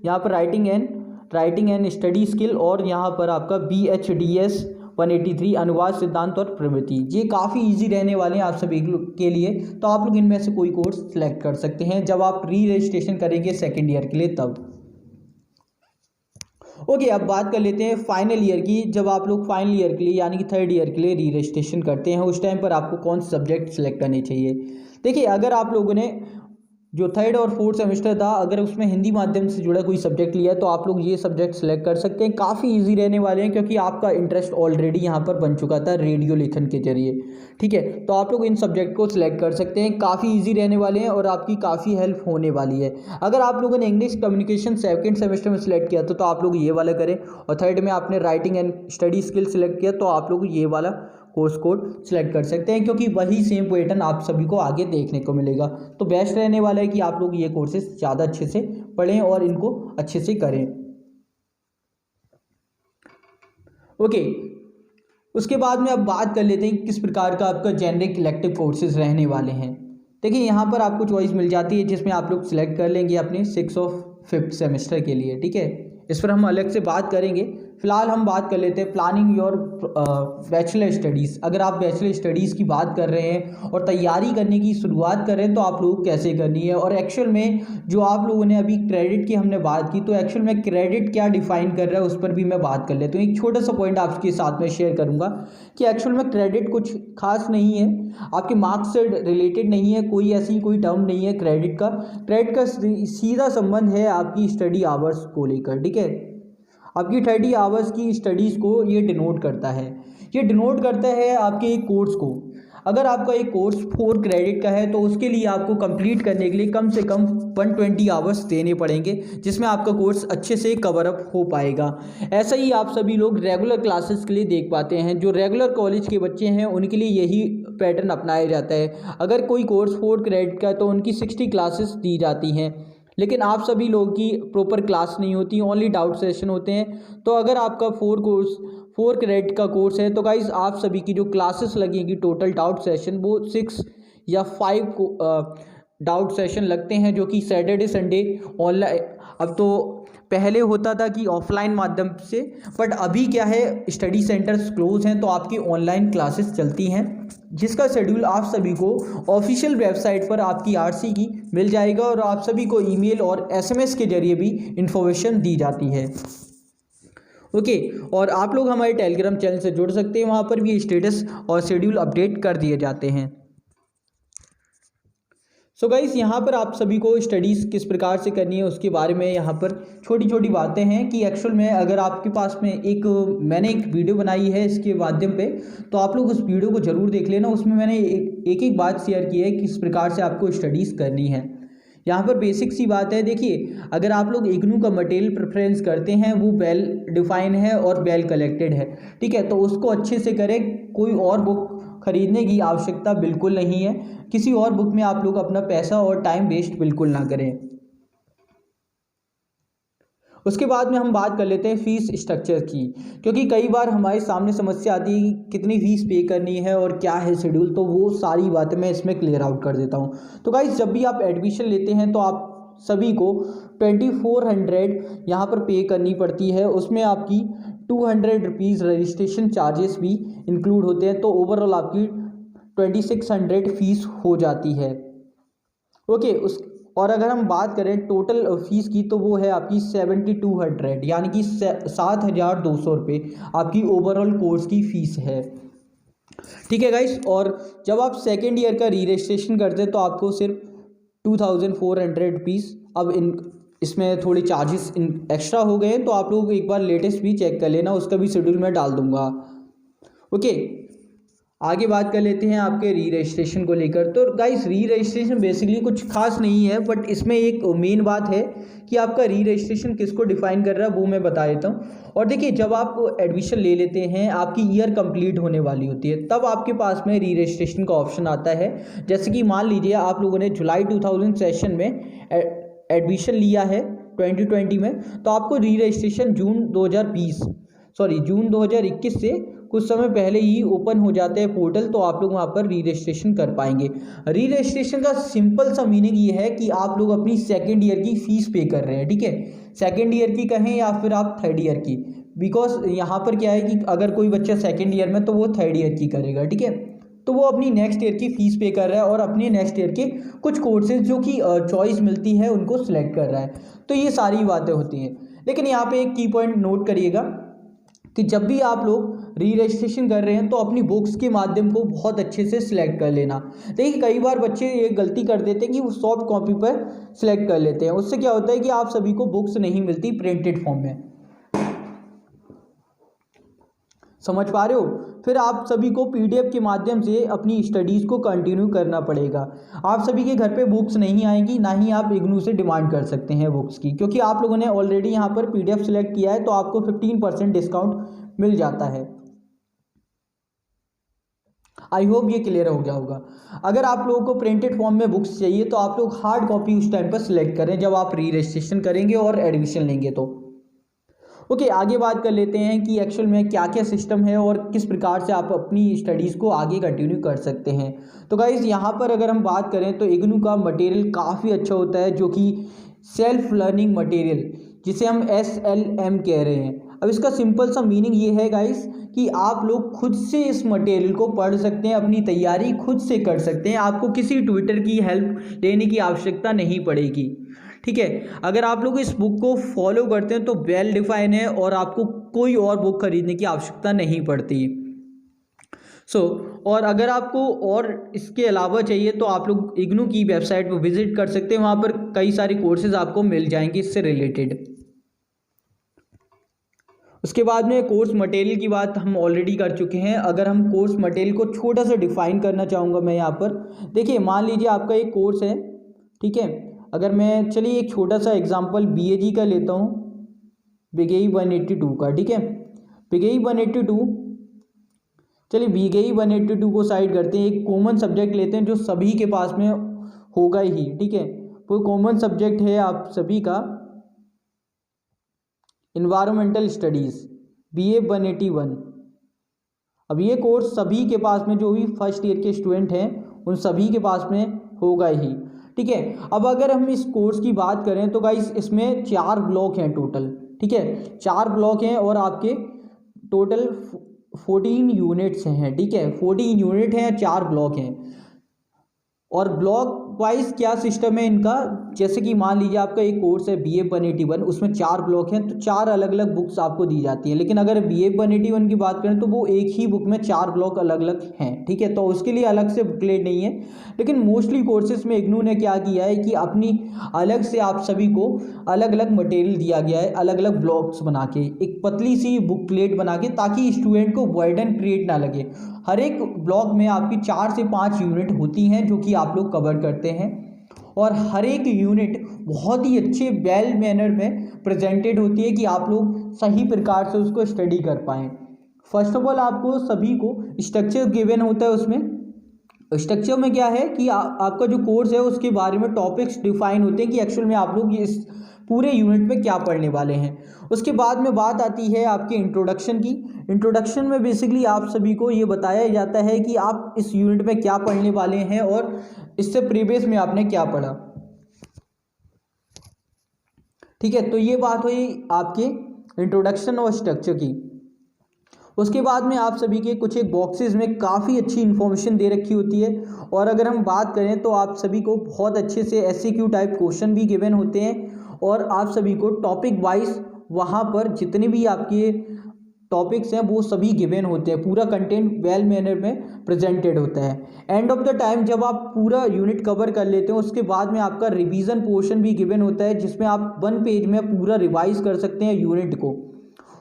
यहाँ पर राइटिंग एंड स्टडी स्किल, और यहाँ पर आपका BHDS 183 अनुवाद सिद्धांत और प्रवृत्ति, ये काफ़ी इजी रहने वाले हैं आप सभी के लिए। तो आप लोग इनमें से कोई कोर्स सेलेक्ट कर सकते हैं जब आप री रजिस्ट्रेशन करेंगे सेकेंड ईयर के लिए तब। ओके, अब बात कर लेते हैं फाइनल ईयर की। जब आप लोग फाइनल ईयर के लिए यानी कि थर्ड ईयर के लिए री रजिस्ट्रेशन करते हैं उस टाइम पर आपको कौन से सब्जेक्ट सेलेक्ट करने चाहिए। देखिए, अगर आप लोगों ने जो थर्ड और फोर्थ सेमेस्टर था अगर उसमें हिंदी माध्यम से जुड़ा कोई सब्जेक्ट लिया तो आप लोग ये सब्जेक्ट सेलेक्ट कर सकते हैं, काफ़ी इजी रहने वाले हैं क्योंकि आपका इंटरेस्ट ऑलरेडी यहाँ पर बन चुका था रेडियो लेखन के जरिए, ठीक है। तो आप लोग इन सब्जेक्ट को सिलेक्ट कर सकते हैं, काफ़ी इजी रहने वाले हैं और आपकी काफ़ी हेल्प होने वाली है। अगर आप लोगों ने इंग्लिश कम्युनिकेशन सेकेंड सेमेस्टर में सिलेक्ट किया तो आप लोग ये वाला करें, और थर्ड में आपने writing and study skill select किया तो आप लोग ये वाला कोर्स कोड सिलेक्ट कर सकते हैं, क्योंकि वही सेम पैटर्न आप सभी को आगे देखने को मिलेगा। तो बेस्ट रहने वाला है कि आप लोग ये कोर्सेज ज़्यादा अच्छे से पढ़ें और इनको अच्छे से करें। ओके, उसके बाद में अब बात कर लेते हैं किस प्रकार का आपका जेनरिक इलेक्टिव कोर्सेज रहने वाले हैं। देखिए, यहाँ पर आपको चॉइस मिल जाती है जिसमें आप लोग सिलेक्ट कर लेंगे अपने 6 और 5th सेमेस्टर के लिए, ठीक है। इस पर हम अलग से बात करेंगे। फिलहाल हम बात कर लेते हैं प्लानिंग योर बैचलर स्टडीज़। अगर आप बैचलर स्टडीज़ की बात कर रहे हैं और तैयारी करने की शुरुआत कर रहे हैं तो आप लोग कैसे करनी है, और एक्चुअल में जो आप लोगों ने अभी क्रेडिट की हमने बात की तो एक्चुअल में क्रेडिट क्या डिफाइन कर रहा है उस पर भी मैं बात कर लेता हूँ। एक छोटा सा पॉइंट आपके साथ में शेयर करूँगा कि एक्चुअल में क्रेडिट कुछ खास नहीं है, आपके मार्क्स से रिलेटेड नहीं है, कोई ऐसी कोई टर्म नहीं है क्रेडिट का सीधा संबंध है आपकी स्टडी आवर्स को लेकर, ठीक है। आपकी 30 आवर्स की स्टडीज़ को ये डिनोट करता है, ये डिनोट करता है आपके एक कोर्स को। अगर आपका एक कोर्स 4 क्रेडिट का है तो उसके लिए आपको कंप्लीट करने के लिए कम से कम 120 आवर्स देने पड़ेंगे, जिसमें आपका कोर्स अच्छे से कवर अप हो पाएगा। ऐसा ही आप सभी लोग रेगुलर क्लासेस के लिए देख पाते हैं, जो रेगुलर कॉलेज के बच्चे हैं उनके लिए यही पैटर्न अपनाया जाता है। अगर कोई कोर्स 4 क्रेडिट का है तो उनकी 60 क्लासेस दी जाती हैं, लेकिन आप सभी लोगों की प्रॉपर क्लास नहीं होती, ओनली डाउट सेशन होते हैं। तो अगर आपका 4 क्रेडिट का कोर्स है तो गाइज आप सभी की जो क्लासेस लगेगी टोटल डाउट सेशन वो 6 या 5 डाउट सेशन लगते हैं, जो कि सैटरडे संडे ऑनलाइन। अब तो पहले होता था कि ऑफलाइन माध्यम से, बट अभी क्या है स्टडी सेंटर्स क्लोज हैं तो आपकी ऑनलाइन क्लासेस चलती हैं, जिसका शेड्यूल आप सभी को ऑफिशियल वेबसाइट पर आपकी आरसी की मिल जाएगा और आप सभी को ईमेल और एसएमएस के जरिए भी इंफॉर्मेशन दी जाती है। ओके, और आप लोग हमारे टेलीग्राम चैनल से जुड़ सकते हैं, वहाँ पर भी स्टेटस और शेड्यूल अपडेट कर दिए जाते हैं। सो गाइस, यहाँ पर आप सभी को स्टडीज़ किस प्रकार से करनी है उसके बारे में यहाँ पर छोटी छोटी बातें हैं कि एक्चुअल में अगर आपके पास में मैंने एक वीडियो बनाई है इसके माध्यम पे, तो आप लोग उस वीडियो को ज़रूर देख लेना। उसमें मैंने एक बात शेयर की है किस प्रकार से आपको स्टडीज़ करनी है। यहाँ पर बेसिक सी बात है, देखिए अगर आप लोग इग्नू का मटेरियल प्रेफरेंस करते हैं वो वेल डिफाइन है और वेल कलेक्टेड है, ठीक है, तो उसको अच्छे से करें। कोई और बुक खरीदने की आवश्यकता बिल्कुल नहीं है, किसी और बुक में आप लोग अपना पैसा और टाइम वेस्ट बिल्कुल ना करें। उसके बाद में हम बात कर लेते हैं फ़ीस स्ट्रक्चर की, क्योंकि कई बार हमारे सामने समस्या आती है कि कितनी फ़ीस पे करनी है और क्या है शेड्यूल, तो वो सारी बातें मैं इसमें क्लियर आउट कर देता हूँ। तो गाइस, जब भी आप एडमिशन लेते हैं तो आप सभी को 2400 यहाँ पर पे करनी पड़ती है, उसमें आपकी 200 रुपीज़ रजिस्ट्रेशन चार्जेस भी इंक्लूड होते हैं, तो ओवरऑल आपकी 2600 फीस हो जाती है। ओके, और अगर हम बात करें टोटल फीस की तो वो है आपकी 7200, यानी कि 7200 रुपये आपकी ओवरऑल कोर्स की फ़ीस है। ठीक है गाइस। और जब आप सेकेंड ईयर का री रजिस्ट्रेशन करते हैं तो आपको सिर्फ 2400 रुपीज़, अब इसमें थोड़े चार्जेस एक्स्ट्रा हो गए हैं, तो आप लोग एक बार लेटेस्ट भी चेक कर लेना, उसका भी शेड्यूल मैं डाल दूंगा। ओके, आगे बात कर लेते हैं आपके री रजिस्ट्रेशन को लेकर। तो गाइस री रजिस्ट्रेशन बेसिकली कुछ खास नहीं है, बट इसमें एक मेन बात है कि आपका री रजिस्ट्रेशन किसको डिफाइन कर रहा है वो मैं बता देता हूँ। और देखिए, जब आप एडमिशन ले लेते हैं, आपकी ईयर कंप्लीट होने वाली होती है, तब आपके पास में री रजिस्ट्रेशन का ऑप्शन आता है। जैसे कि मान लीजिए आप लोगों ने जुलाई 2000 सेशन में एडमिशन लिया है 2020 में, तो आपको री रजिस्ट्रेशन जून 2021 से कुछ समय पहले ही ओपन हो जाते हैं पोर्टल, तो आप लोग वहाँ पर री रजिस्ट्रेशन कर पाएंगे। री रजिस्ट्रेशन का सिंपल सा मीनिंग ये है कि आप लोग अपनी सेकेंड ईयर की फ़ीस पे कर रहे हैं। ठीक है, सेकेंड ईयर की कहें या फिर आप थर्ड ईयर की, बिकॉज यहाँ पर क्या है कि अगर कोई बच्चा सेकेंड ईयर में तो वो थर्ड ईयर की करेगा। ठीक है, तो वो अपनी नेक्स्ट ईयर की फ़ीस पे कर रहा है और अपने नेक्स्ट ईयर के कुछ कोर्सेज जो कि चॉइस मिलती है उनको सिलेक्ट कर रहा है। तो ये सारी बातें होती हैं। लेकिन यहाँ पे एक की पॉइंट नोट करिएगा कि जब भी आप लोग री रजिस्ट्रेशन कर रहे हैं तो अपनी बुक्स के माध्यम को बहुत अच्छे से सिलेक्ट कर लेना। देखिए, कई बार बच्चे ये गलती कर देते हैं कि वो सॉफ्ट कॉपी पर सिलेक्ट कर लेते हैं, उससे क्या होता है कि आप सभी को बुक्स नहीं मिलती प्रिंटेड फॉर्म में। समझ पा रहे हो? फिर आप सभी को पीडीएफ के माध्यम से अपनी स्टडीज़ को कंटिन्यू करना पड़ेगा। आप सभी के घर पे बुक्स नहीं आएंगी, ना ही आप इग्नू से डिमांड कर सकते हैं बुक्स की, क्योंकि आप लोगों ने ऑलरेडी यहाँ पर पीडीएफ सिलेक्ट किया है, तो आपको 15% डिस्काउंट मिल जाता है। आई होप ये क्लियर हो गया होगा। अगर आप लोगों को प्रिंटेड फॉर्म में बुक्स चाहिए तो आप लोग हार्ड कॉपी उस टाइम पर सिलेक्ट करें जब आप री रजिस्ट्रेशन करेंगे और एडमिशन लेंगे तो। ओके, आगे बात कर लेते हैं कि एक्चुअल में क्या क्या सिस्टम है और किस प्रकार से आप अपनी स्टडीज़ को आगे कंटिन्यू कर सकते हैं। तो गाइज़, यहाँ पर अगर हम बात करें तो इग्नू का मटेरियल काफ़ी अच्छा होता है, जो कि सेल्फ लर्निंग मटेरियल, जिसे हम SLM कह रहे हैं। अब इसका सिंपल सा मीनिंग ये है गाइस कि आप लोग खुद से इस मटेरियल को पढ़ सकते हैं, अपनी तैयारी खुद से कर सकते हैं, आपको किसी ट्यूटर की हेल्प लेने की आवश्यकता नहीं पड़ेगी। ठीक है, अगर आप लोग इस बुक को फॉलो करते हैं तो वेल डिफाइन है और आपको कोई और बुक खरीदने की आवश्यकता नहीं पड़ती। और अगर आपको और इसके अलावा चाहिए तो आप लोग इग्नू की वेबसाइट पर विजिट कर सकते हैं, वहाँ पर कई सारे कोर्सेज आपको मिल जाएंगे इससे रिलेटेड। उसके बाद में कोर्स मटेरियल की बात हम ऑलरेडी कर चुके हैं। अगर हम कोर्स मटेरियल को छोटा सा डिफाइन करना चाहूँगा मैं यहाँ पर, देखिए मान लीजिए आपका एक कोर्स है, ठीक है। अगर मैं चलिए एक छोटा सा एग्जांपल BAG का लेता हूँ, BAG 182 का, ठीक है। BAG 182, चलिए BAG 182 को साइड करते हैं, एक कॉमन सब्जेक्ट लेते हैं जो सभी के पास में होगा ही, ठीक है। वो कॉमन सब्जेक्ट है आप सभी का इन्वायरमेंटल स्टडीज़ BA 181। अब ये कोर्स सभी के पास में, जो भी फर्स्ट ईयर के स्टूडेंट हैं उन सभी के पास में होगा ही, ठीक है। अब अगर हम इस कोर्स की बात करें तो गाइस इसमें 4 ब्लॉक हैं टोटल, ठीक है। 4 ब्लॉक हैं और आपके टोटल 14 यूनिट्स हैं, ठीक है। 14 यूनिट हैं, 4 ब्लॉक हैं। और ब्लॉक वाइज क्या सिस्टम है इनका, जैसे कि मान लीजिए आपका एक कोर्स है BA 181, उसमें 4 ब्लॉक हैं तो 4 अलग अलग बुक्स आपको दी जाती हैं। लेकिन अगर BA 181 की बात करें तो वो एक ही बुक में 4 ब्लॉक अलग अलग हैं, ठीक है। तो उसके लिए अलग से बुकलेट नहीं है। लेकिन मोस्टली कोर्सेज में इग्नू ने क्या किया है कि अपनी अलग से आप सभी को अलग अलग मटेरियल दिया गया है, अलग अलग ब्लॉक्स बना के, एक पतली सी बुकलेट बना के, ताकि स्टूडेंट को बर्डन क्रिएट ना लगे। हर एक ब्लॉक में आपकी 4 से 5 यूनिट होती हैं जो कि आप लोग कवर करते हैं, और हर एक यूनिट बहुत ही अच्छे वेल मैनर में प्रेजेंटेड होती है कि आप लोग सही प्रकार से उसको स्टडी कर पाएँ। फर्स्ट ऑफ ऑल आपको सभी को स्ट्रक्चर गिवन होता है। उसमें स्ट्रक्चर में क्या है कि आपका जो कोर्स है उसके बारे में टॉपिक्स डिफाइन होते हैं कि एक्चुअल में आप लोग इस पूरे यूनिट में क्या पढ़ने वाले हैं। उसके बाद में बात आती है आपके इंट्रोडक्शन की। इंट्रोडक्शन में बेसिकली आप सभी को ये बताया जाता है कि आप इस यूनिट में क्या पढ़ने वाले हैं और इससे प्रीवियस में आपने क्या पढ़ा, ठीक है। तो ये बात हुई आपके इंट्रोडक्शन और स्ट्रक्चर की। उसके बाद में आप सभी के कुछ एक बॉक्सेस में काफ़ी अच्छी इन्फॉर्मेशन दे रखी होती है। और अगर हम बात करें तो आप सभी को बहुत अच्छे से SCQ टाइप क्वेश्चन भी गिवन होते हैं और आप सभी को टॉपिक वाइज वहाँ पर जितने भी आपके टॉपिक्स हैं वो सभी गिवन होते हैं। पूरा कंटेंट वेल मैनर में प्रेजेंटेड होता है। एंड ऑफ द टाइम जब आप पूरा यूनिट कवर कर लेते हैं उसके बाद में आपका रिवीजन पोर्शन भी गिवन होता है, जिसमें आप 1 पेज में पूरा रिवाइज कर सकते हैं यूनिट को।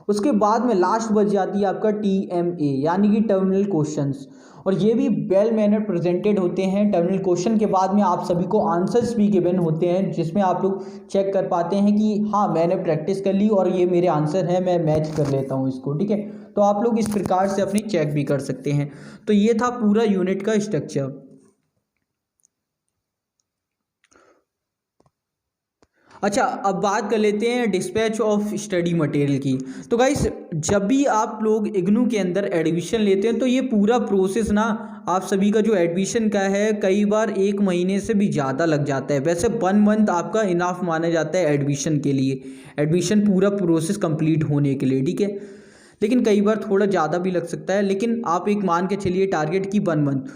उसके बाद में लास्ट बच जाती है आपका TMA यानी कि टर्मिनल क्वेश्चंस, और ये भी वेल मैनर प्रेजेंटेड होते हैं। टर्मिनल क्वेश्चन के बाद में आप सभी को आंसर्स भी गिवन होते हैं, जिसमें आप लोग चेक कर पाते हैं कि हाँ मैंने प्रैक्टिस कर ली और ये मेरे आंसर है, मैं मैच कर लेता हूँ इसको, ठीक है। तो आप लोग इस प्रकार से अपनी चेक भी कर सकते हैं। तो ये था पूरा यूनिट का स्ट्रक्चर। अच्छा, अब बात कर लेते हैं डिस्पैच ऑफ स्टडी मटेरियल की। तो गाइस जब भी आप लोग इग्नू के अंदर एडमिशन लेते हैं तो ये पूरा प्रोसेस ना आप सभी का जो एडमिशन का है कई बार 1 महीने से भी ज़्यादा लग जाता है। वैसे 1 मंथ आपका इनाफ माना जाता है एडमिशन के लिए, एडमिशन पूरा प्रोसेस कंप्लीट होने के लिए, ठीक है। लेकिन कई बार थोड़ा ज़्यादा भी लग सकता है, लेकिन आप एक मान के चलिए टारगेट की 1 मंथ।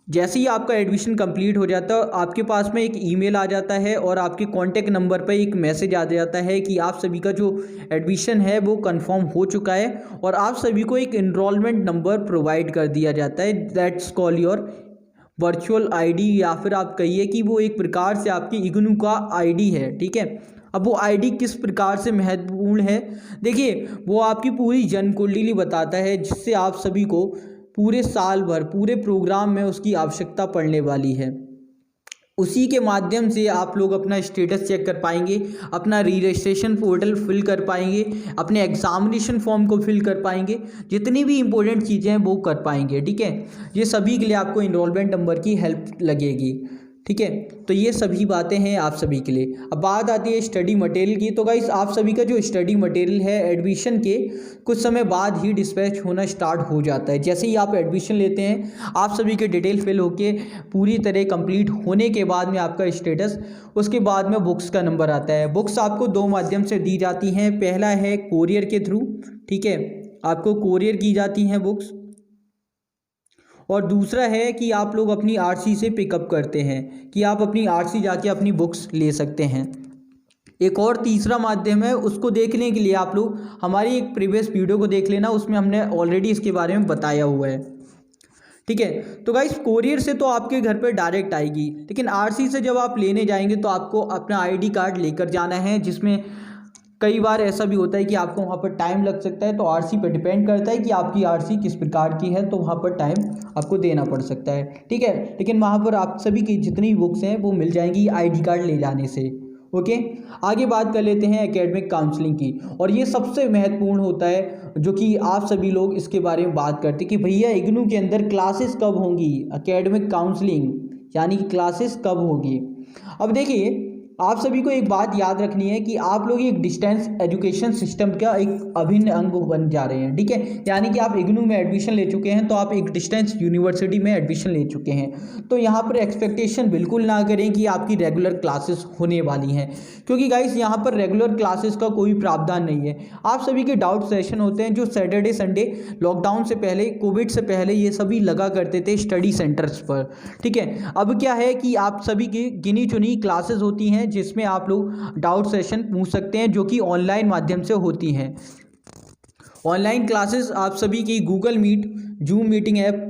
जैसे ही आपका एडमिशन कंप्लीट हो जाता है आपके पास में एक ईमेल आ जाता है और आपके कॉन्टैक्ट नंबर पर एक मैसेज आ जाता है कि आप सभी का जो एडमिशन है वो कंफर्म हो चुका है और आप सभी को एक इनरोलमेंट नंबर प्रोवाइड कर दिया जाता है। That's call your virtual ID, या फिर आप कहिए कि वो एक प्रकार से आपकी इग्नू का ID है, ठीक है। अब वो ID किस प्रकार से महत्वपूर्ण है, देखिए वो आपकी पूरी जन्म कुंडली बताता है, जिससे आप सभी को पूरे साल भर पूरे प्रोग्राम में उसकी आवश्यकता पड़ने वाली है। उसी के माध्यम से आप लोग अपना स्टेटस चेक कर पाएंगे, अपना री रजिस्ट्रेशन पोर्टल फिल कर पाएंगे, अपने एग्जामिनेशन फॉर्म को फिल कर पाएंगे, जितनी भी इंपॉर्टेंट चीज़ें हैं वो कर पाएंगे, ठीक है। ये सभी के लिए आपको इनरोलमेंट नंबर की हेल्प लगेगी, ठीक है। तो ये सभी बातें हैं आप सभी के लिए। अब बात आती है स्टडी मटेरियल की। तो गाइस आप सभी का जो स्टडी मटेरियल है एडमिशन के कुछ समय बाद ही डिस्पैच होना स्टार्ट हो जाता है। जैसे ही आप एडमिशन लेते हैं आप सभी के डिटेल फिल होके पूरी तरह कंप्लीट होने के बाद में आपका स्टेटस, उसके बाद में बुक्स का नंबर आता है। बुक्स आपको 2 माध्यम से दी जाती हैं। पहला है कोरियर के थ्रू, ठीक है, आपको कोरियर की जाती हैं बुक्स, और दूसरा है कि आप लोग अपनी RC से पिकअप करते हैं कि आप अपनी RC जाके अपनी बुक्स ले सकते हैं। एक और तीसरा माध्यम है, उसको देखने के लिए आप लोग हमारी एक प्रीवियस वीडियो को देख लेना, उसमें हमने ऑलरेडी इसके बारे में बताया हुआ है, ठीक है। तो गाइस कोरियर से तो आपके घर पर डायरेक्ट आएगी, लेकिन RC से जब आप लेने जाएंगे तो आपको अपना ID कार्ड लेकर जाना है, जिसमें कई बार ऐसा भी होता है कि आपको वहाँ पर टाइम लग सकता है। तो RC पर डिपेंड करता है कि आपकी RC किस प्रकार की है, तो वहाँ पर टाइम आपको देना पड़ सकता है, ठीक है। लेकिन वहाँ पर आप सभी की जितनी बुक्स हैं वो मिल जाएंगी ID कार्ड ले जाने से, ओके। आगे बात कर लेते हैं एकेडमिक काउंसलिंग की, और ये सबसे महत्वपूर्ण होता है जो कि आप सभी लोग इसके बारे में बात करते हैं कि भैया इग्नू के अंदर क्लासेस कब होंगी, एकेडमिक काउंसलिंग यानी कि क्लासेस कब होगी। अब देखिए आप सभी को एक बात याद रखनी है कि आप लोग एक डिस्टेंस एजुकेशन सिस्टम का एक अभिन्न अंग बन जा रहे हैं, ठीक है। यानी कि आप इग्नू में एडमिशन ले चुके हैं तो आप एक डिस्टेंस यूनिवर्सिटी में एडमिशन ले चुके हैं। तो यहाँ पर एक्सपेक्टेशन बिल्कुल ना करें कि आपकी रेगुलर क्लासेस होने वाली हैं, क्योंकि गाइस यहाँ पर रेगुलर क्लासेस का कोई प्रावधान नहीं है। आप सभी के डाउट सेशन होते हैं जो सैटरडे संडे लॉकडाउन से पहले, कोविड से पहले ये सभी लगा करते थे स्टडी सेंटर्स पर, ठीक है। अब क्या है कि आप सभी की गिनी चुनी क्लासेस होती हैं जिसमें आप लोग डाउट सेशन पूछ सकते हैं, जो कि ऑनलाइन माध्यम से होती हैं। ऑनलाइन क्लासेस आप सभी की Google Meet, Zoom meeting app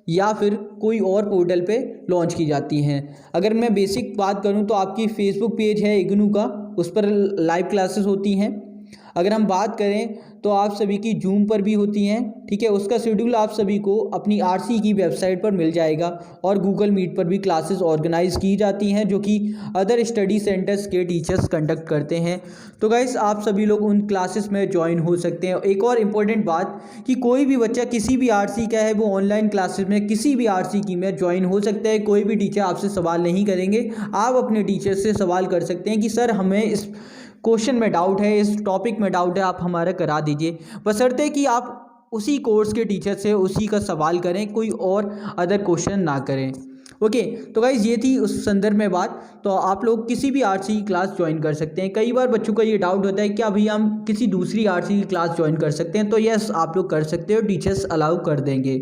या फिर कोई और पोर्टल पे लॉन्च की जाती हैं। अगर मैं बेसिक बात करूं तो आपकी फेसबुक पेज है इग्नू का, उस पर लाइव क्लासेस होती हैं। अगर हम बात करें तो आप सभी की जूम पर भी होती हैं, ठीक है। उसका शेड्यूल आप सभी को अपनी RC की वेबसाइट पर मिल जाएगा, और गूगल मीट पर भी क्लासेस ऑर्गेनाइज की जाती हैं जो कि अदर स्टडी सेंटर्स के टीचर्स कंडक्ट करते हैं। तो गाइस आप सभी लोग उन क्लासेस में ज्वाइन हो सकते हैं। एक और इम्पोर्टेंट बात कि कोई भी बच्चा किसी भी RC का है वो ऑनलाइन क्लासेस में किसी भी RC की में ज्वाइन हो सकता है। कोई भी टीचर आपसे सवाल नहीं करेंगे, आप अपने टीचर से सवाल कर सकते हैं कि सर हमें इस क्वेश्चन में डाउट है, इस टॉपिक में डाउट है, आप हमारा करा दीजिए, बशर्ते कि आप उसी कोर्स के टीचर से उसी का सवाल करें, कोई और अदर क्वेश्चन ना करें, ओके, तो गाइज ये थी उस संदर्भ में बात। तो आप लोग किसी भी आरसी की क्लास ज्वाइन कर सकते हैं। कई बार बच्चों का ये डाउट होता है क्या भैया हम किसी दूसरी आरसी की क्लास ज्वाइन कर सकते हैं, तो यस आप लोग कर सकते हो, टीचर्स अलाउ कर देंगे।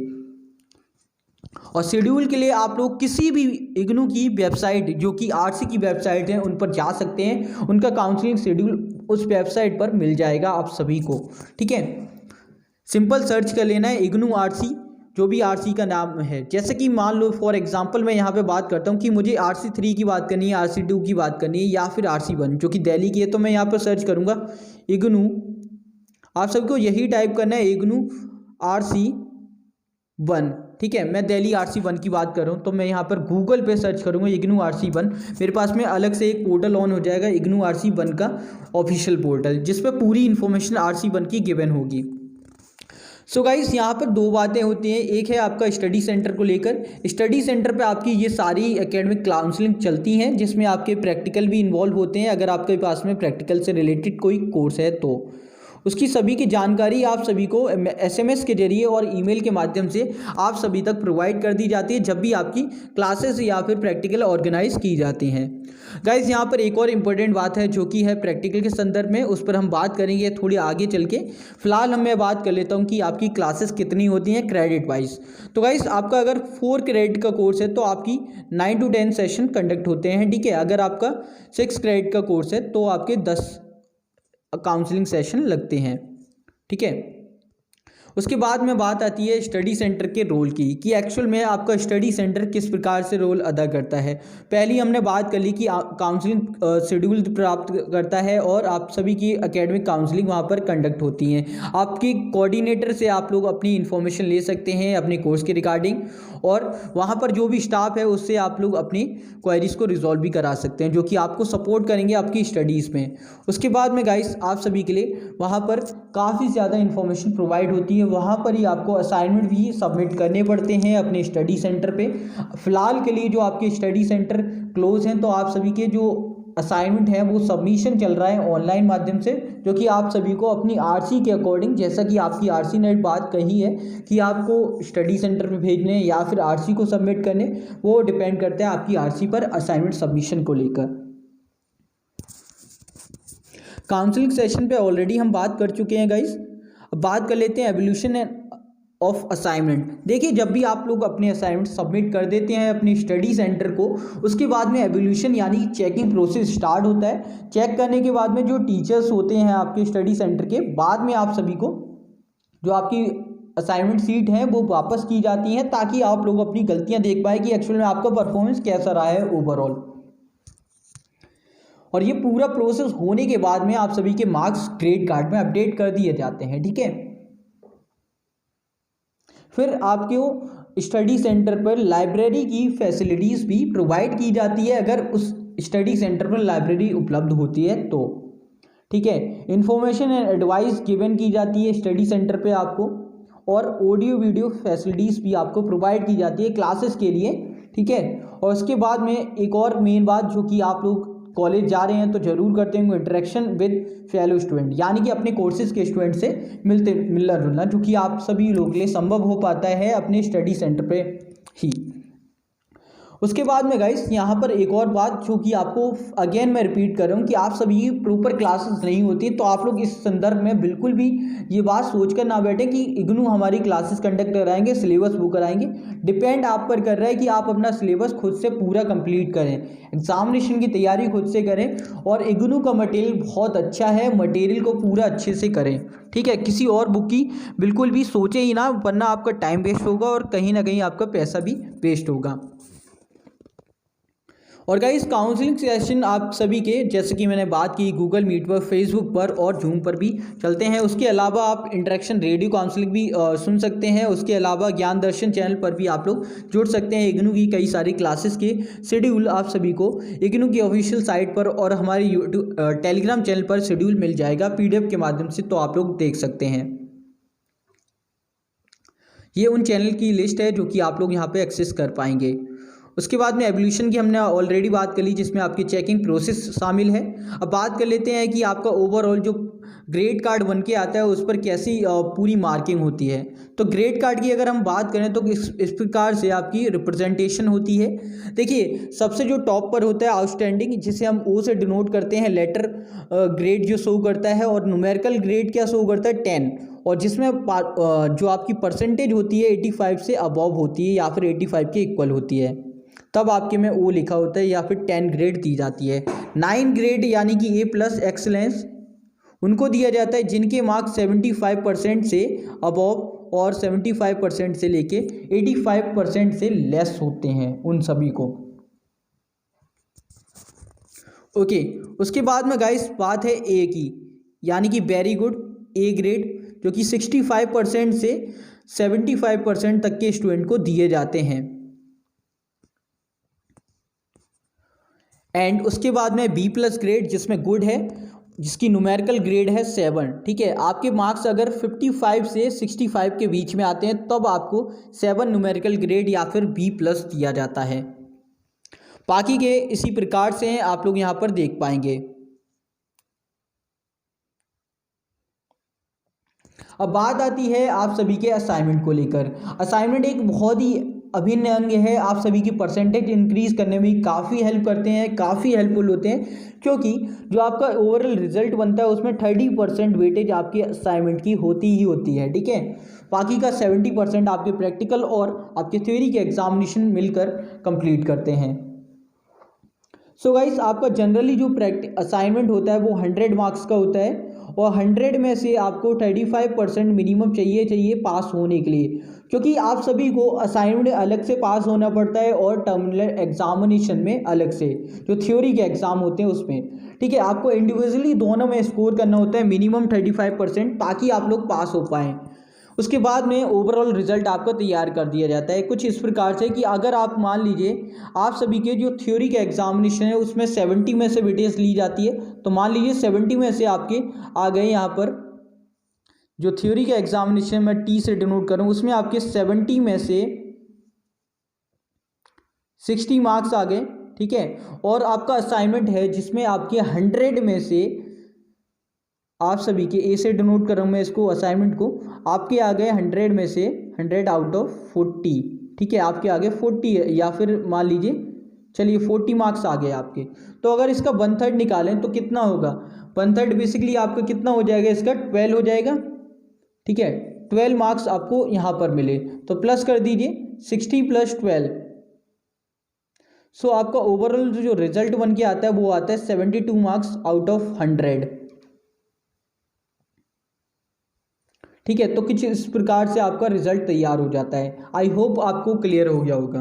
और शेड्यूल के लिए आप लोग किसी भी इग्नू की वेबसाइट जो कि आरसी की वेबसाइट है उन पर जा सकते हैं, उनका काउंसलिंग शेड्यूल उस वेबसाइट पर मिल जाएगा आप सभी को। ठीक है, सिंपल सर्च कर लेना है इग्नू आरसी, जो भी आरसी का नाम है। जैसे कि मान लो फॉर एग्जांपल मैं यहाँ पे बात करता हूँ कि मुझे आरसी 3 की बात करनी है, आरसी 2 की बात करनी है या फिर आरसी 1 जो कि दिल्ली की है, तो मैं यहाँ पर सर्च करूँगा इग्नू। आप सबको यही टाइप करना है इग्नू आरसी 1। ठीक है, मैं दिल्ली आरसी 1 की बात कर रहा हूँ, तो मैं यहाँ पर गूगल पे सर्च करूँगा इग्नू आरसी 1। मेरे पास में अलग से एक पोर्टल ऑन हो जाएगा इग्नू आरसी 1 का ऑफिशियल पोर्टल, जिस पर पूरी इन्फॉर्मेशन आरसी 1 की गिवन होगी। सो गाइस यहाँ पर दो बातें होती हैं, एक है आपका स्टडी सेंटर को लेकर। स्टडी सेंटर पे आपकी ये सारी एकेडमिक काउंसलिंग चलती हैं, जिसमें आपके प्रैक्टिकल भी इन्वॉल्व होते हैं। अगर आपके पास में प्रैक्टिकल से रिलेटेड कोई कोर्स है तो उसकी सभी की जानकारी आप सभी को SMS के जरिए और ईमेल के माध्यम से आप सभी तक प्रोवाइड कर दी जाती है जब भी आपकी क्लासेस या फिर प्रैक्टिकल ऑर्गेनाइज की जाती हैं। गाइस यहाँ पर एक और इम्पोर्टेंट बात है जो कि है प्रैक्टिकल के संदर्भ में, उस पर हम बात करेंगे थोड़ी आगे चल के। फिलहाल मैं बात कर लेता हूँ कि आपकी क्लासेस कितनी होती हैं क्रेडिट वाइज। तो गाइस आपका अगर 4 क्रेडिट का कोर्स है तो आपकी 9 to 10 सेशन कंडक्ट होते हैं। ठीक है, अगर आपका 6 क्रेडिट का कोर्स है तो आपके 10 काउंसलिंग सेशन लगते हैं। ठीक है, उसके बाद में बात आती है स्टडी सेंटर के रोल की, कि एक्चुअल में आपका स्टडी सेंटर किस प्रकार से रोल अदा करता है। पहली हमने बात कर ली कि काउंसलिंग शेड्यूल प्राप्त करता है और आप सभी की एकेडमिक काउंसलिंग वहाँ पर कंडक्ट होती हैं। आपके कोऑर्डिनेटर से आप लोग अपनी इन्फॉर्मेशन ले सकते हैं अपने कोर्स के रिगार्डिंग, और वहाँ पर जो भी स्टाफ है उससे आप लोग अपनी क्वेरीज को रिजॉल्व भी करा सकते हैं, जो कि आपको सपोर्ट करेंगे आपकी स्टडीज़ में। उसके बाद में गाइस आप सभी के लिए वहाँ पर काफ़ी ज़्यादा इन्फॉर्मेशन प्रोवाइड होती है। वहाँ पर ही आपको असाइनमेंट भी सबमिट करने पड़ते हैं अपने स्टडी सेंटर पे। फ़िलहाल के लिए जो आपके स्टडी सेंटर क्लोज हैं, तो आप सभी के जो असाइनमेंट है वो सबमिशन चल रहा है ऑनलाइन माध्यम से, जो कि आप सभी को अपनी आरसी के अकॉर्डिंग, जैसा कि आपकी आरसी ने बात कही है कि आपको स्टडी सेंटर पे भेजने या फिर आरसी को सबमिट करने, वो डिपेंड करता है आपकी आरसी पर असाइनमेंट सबमिशन को लेकर। काउंसलिंग सेशन पे ऑलरेडी हम बात कर चुके हैं गाइस। अब बात कर लेते हैं एवोल्यूशन ऑफ असाइनमेंट। देखिए, जब भी आप लोग अपने असाइनमेंट सबमिट कर देते हैं अपने स्टडी सेंटर को, उसके बाद में एवोल्यूशन यानी चेकिंग प्रोसेस स्टार्ट होता है। चेक करने के बाद में जो टीचर्स होते हैं आपके स्टडी सेंटर के, बाद में आप सभी को जो आपकी असाइनमेंट सीट है वो वापस की जाती हैं, ताकि आप लोग अपनी गलतियां देख पाए कि एक्चुअल में आपका परफॉर्मेंस कैसा रहा है ओवरऑल। और ये पूरा प्रोसेस होने के बाद में आप सभी के मार्क्स ग्रेड कार्ड में अपडेट कर दिए जाते हैं। ठीक है, फिर आपको स्टडी सेंटर पर लाइब्रेरी की फैसिलिटीज़ भी प्रोवाइड की जाती है, अगर उस स्टडी सेंटर पर लाइब्रेरी उपलब्ध होती है तो। ठीक है, इंफॉर्मेशन एंड एडवाइस गिवन की जाती है स्टडी सेंटर पे आपको, और ऑडियो वीडियो फैसिलिटीज़ भी आपको प्रोवाइड की जाती है क्लासेस के लिए। ठीक है, और उसके बाद में एक और मेन बात, जो कि आप लोग कॉलेज जा रहे हैं तो जरूर करते होंगे, इंटरेक्शन विद फेलो स्टूडेंट, यानी कि अपने कोर्सेज के स्टूडेंट से मिलना जुलना, जो कि आप सभी लोगों के लिए संभव हो पाता है अपने स्टडी सेंटर पे ही। उसके बाद में गाइस यहाँ पर एक और बात, जो कि आपको अगेन मैं रिपीट कर रहा हूँ कि आप सभी की प्रॉपर क्लासेस नहीं होती, तो आप लोग इस संदर्भ में बिल्कुल भी ये बात सोचकर ना बैठें कि इग्नू हमारी क्लासेस कंडक्ट कराएंगे, सिलेबस वो कराएंगे। डिपेंड आप पर कर रहा है कि आप अपना सिलेबस खुद से पूरा कंप्लीट करें, एग्जामिनेशन की तैयारी खुद से करें, और इग्नू का मटेरियल बहुत अच्छा है, मटेरियल को पूरा अच्छे से करें। ठीक है, किसी और बुक की बिल्कुल भी सोचे ही ना, वरना आपका टाइम वेस्ट होगा और कहीं ना कहीं आपका पैसा भी वेस्ट होगा। और गाइस काउंसलिंग सेशन आप सभी के, जैसे कि मैंने बात की, गूगल मीट पर, फेसबुक पर और जूम पर भी चलते हैं। उसके अलावा आप इंटरेक्शन रेडियो काउंसलिंग भी सुन सकते हैं। उसके अलावा ज्ञान दर्शन चैनल पर भी आप लोग जुड़ सकते हैं। इग्नू की कई सारी क्लासेस के शेड्यूल आप सभी को इग्नू की ऑफिशियल साइट पर और हमारे यूट्यूब टेलीग्राम चैनल पर शेड्यूल मिल जाएगा PDF के माध्यम से, तो आप लोग देख सकते हैं। ये उन चैनल की लिस्ट है जो कि आप लोग यहाँ पे एक्सेस कर पाएंगे। उसके बाद में एवोल्यूशन की हमने ऑलरेडी बात कर ली, जिसमें आपकी चेकिंग प्रोसेस शामिल है। अब बात कर लेते हैं कि आपका ओवरऑल जो ग्रेड कार्ड बन के आता है उस पर कैसी पूरी मार्किंग होती है। तो ग्रेड कार्ड की अगर हम बात करें तो इस प्रकार से आपकी रिप्रेजेंटेशन होती है। देखिए, सबसे जो टॉप पर होता है आउटस्टैंडिंग, जिसे हम ओ से डिनोट करते हैं, लेटर ग्रेड जो शो करता है, और न्यूमेरिकल ग्रेड क्या शो करता है 10, और जिसमें जो आपकी परसेंटेज होती है 85 से अबव होती है या फिर 85 के इक्वल होती है, तब आपके में ओ लिखा होता है या फिर 10 ग्रेड दी जाती है। 9 ग्रेड यानी कि ए प्लस एक्सलेंस उनको दिया जाता है जिनके मार्क्स 75% से अबव और 75% से लेके 85% से लेस होते हैं, उन सभी को। ओके, उसके बाद में गाइस बात है ए की, यानी कि वेरी गुड ए ग्रेड, जो कि 65% से 75% तक के स्टूडेंट को दिए जाते हैं। एंड उसके बाद में बी प्लस ग्रेड, जिसमें गुड है, जिसकी न्यूमेरिकल ग्रेड है 7। ठीक है, आपके मार्क्स अगर 55 से 65 के बीच में आते हैं तब आपको 7 न्यूमेरिकल ग्रेड या फिर बी प्लस दिया जाता है। बाकी के इसी प्रकार से हैं, आप लोग यहाँ पर देख पाएंगे। अब बात आती है आप सभी के असाइनमेंट को लेकर। असाइनमेंट एक बहुत ही अभिन्न अंग है, आप सभी की परसेंटेज इंक्रीज करने में काफ़ी हेल्प करते हैं, काफ़ी हेल्पफुल होते हैं, क्योंकि जो आपका ओवरऑल रिजल्ट बनता है उसमें 30% वेटेज आपके असाइनमेंट की होती ही होती है। ठीक है, बाकी का 70% आपके प्रैक्टिकल और आपके थ्योरी के एग्जामिनेशन मिलकर कंप्लीट करते हैं। सो गाइस, आपका जनरली जो असाइनमेंट होता है वो 100 मार्क्स का होता है, और 100 में से आपको 35% मिनिमम चाहिए पास होने के लिए, क्योंकि आप सभी को असाइनमेंट अलग से पास होना पड़ता है और टर्मिनल एग्जामिनेशन में अलग से, जो थ्योरी के एग्जाम होते हैं उसमें। ठीक है, आपको इंडिविजुअली दोनों में स्कोर करना होता है मिनिमम 35%, ताकि आप लोग पास हो पाएँ। उसके बाद में ओवरऑल रिजल्ट आपका तैयार कर दिया जाता है कुछ इस प्रकार से कि अगर आप मान लीजिए आप सभी के जो थ्योरी का एग्जामिनेशन है उसमें 70 में से वेटेज ली जाती है, तो मान लीजिए 70 में से आपके आ गए यहाँ पर जो थ्योरी का एग्जामिनेशन मैं टी से डिनोट करूँ, उसमें आपके 70 में से 60 मार्क्स आ गए। ठीक है, और आपका असाइनमेंट है जिसमें आपके 100 में से आप सभी के ए से डिनोट कर रहा हूँ मैं इसको, असाइनमेंट को, आपके आ गए 100 में से 100 आउट ऑफ 40। ठीक है, आपके आगे 40 या फिर मान लीजिए चलिए 40 मार्क्स आ गए आपके। तो अगर इसका 1/3 निकालें तो कितना होगा, 1/3 बेसिकली आपका कितना हो जाएगा, इसका 12 हो जाएगा। ठीक है, 12 मार्क्स आपको यहाँ पर मिले, तो प्लस कर दीजिए 60 + 12। सो आपका ओवरऑल जो रिजल्ट बन के आता है वो आता है 72 मार्क्स आउट ऑफ 100। ठीक है, तो कुछ इस प्रकार से आपका रिजल्ट तैयार हो जाता है। आई होप आपको क्लियर हो गया होगा।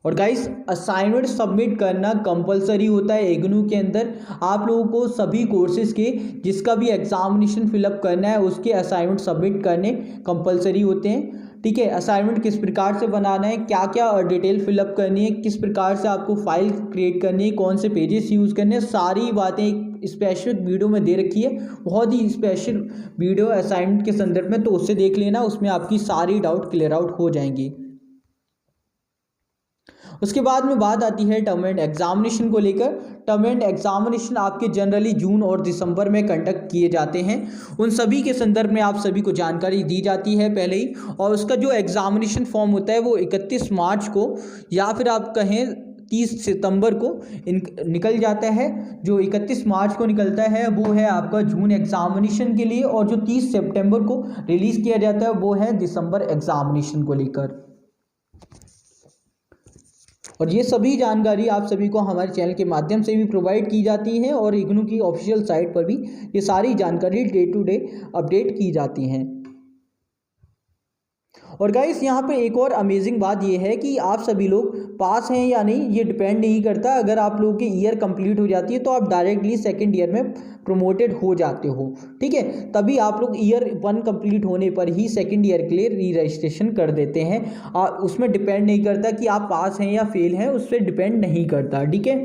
और गाइस, असाइनमेंट सबमिट करना कंपलसरी होता है इग्नू के अंदर। आप लोगों को सभी कोर्सेज के जिसका भी एग्जामिनेशन फिलअप करना है उसके असाइनमेंट सबमिट करने कंपलसरी होते हैं। ठीक है, असाइनमेंट किस प्रकार से बनाना है, क्या क्या डिटेल फिलअप करनी है, किस प्रकार से आपको फाइल क्रिएट करनी है, कौन से पेजेस यूज़ करने हैं, सारी बातें एक स्पेशल वीडियो में दे रखी है, बहुत ही स्पेशल वीडियो असाइनमेंट के संदर्भ में, तो उससे देख लेना, उसमें आपकी सारी डाउट क्लियर आउट हो जाएंगी। उसके बाद में बात आती है टर्म एंड एग्जामिनेशन को लेकर। टर्म एंड एग्जामिनेशन आपके जनरली जून और दिसंबर में कंडक्ट किए जाते हैं। उन सभी के संदर्भ में आप सभी को जानकारी दी जाती है पहले ही, और उसका जो एग्जामिनेशन फॉर्म होता है वो 31 मार्च को या फिर आप कहें 30 सितंबर को निकल जाता है। जो 31 मार्च को निकलता है वो है आपका जून एग्जामिनेशन के लिए, और जो 30 सितंबर को रिलीज़ किया जाता है वो है दिसंबर एग्जामिनेशन को लेकर। और ये सभी जानकारी आप सभी को हमारे चैनल के माध्यम से भी प्रोवाइड की जाती है, और इग्नू की ऑफिशियल साइट पर भी ये सारी जानकारी डे टू डे अपडेट की जाती हैं। और गाइस, यहाँ पे एक और अमेजिंग बात ये है कि आप सभी लोग पास हैं या नहीं ये डिपेंड नहीं करता। अगर आप लोगों की ईयर कंप्लीट हो जाती है तो आप डायरेक्टली सेकंड ईयर में प्रमोटेड हो जाते हो। ठीक है, तभी आप लोग ईयर 1 कंप्लीट होने पर ही सेकंड ईयर के लिए री रजिस्ट्रेशन कर देते हैं। उसमें डिपेंड नहीं करता कि आप पास हैं या फेल हैं, उससे डिपेंड नहीं करता। ठीक है,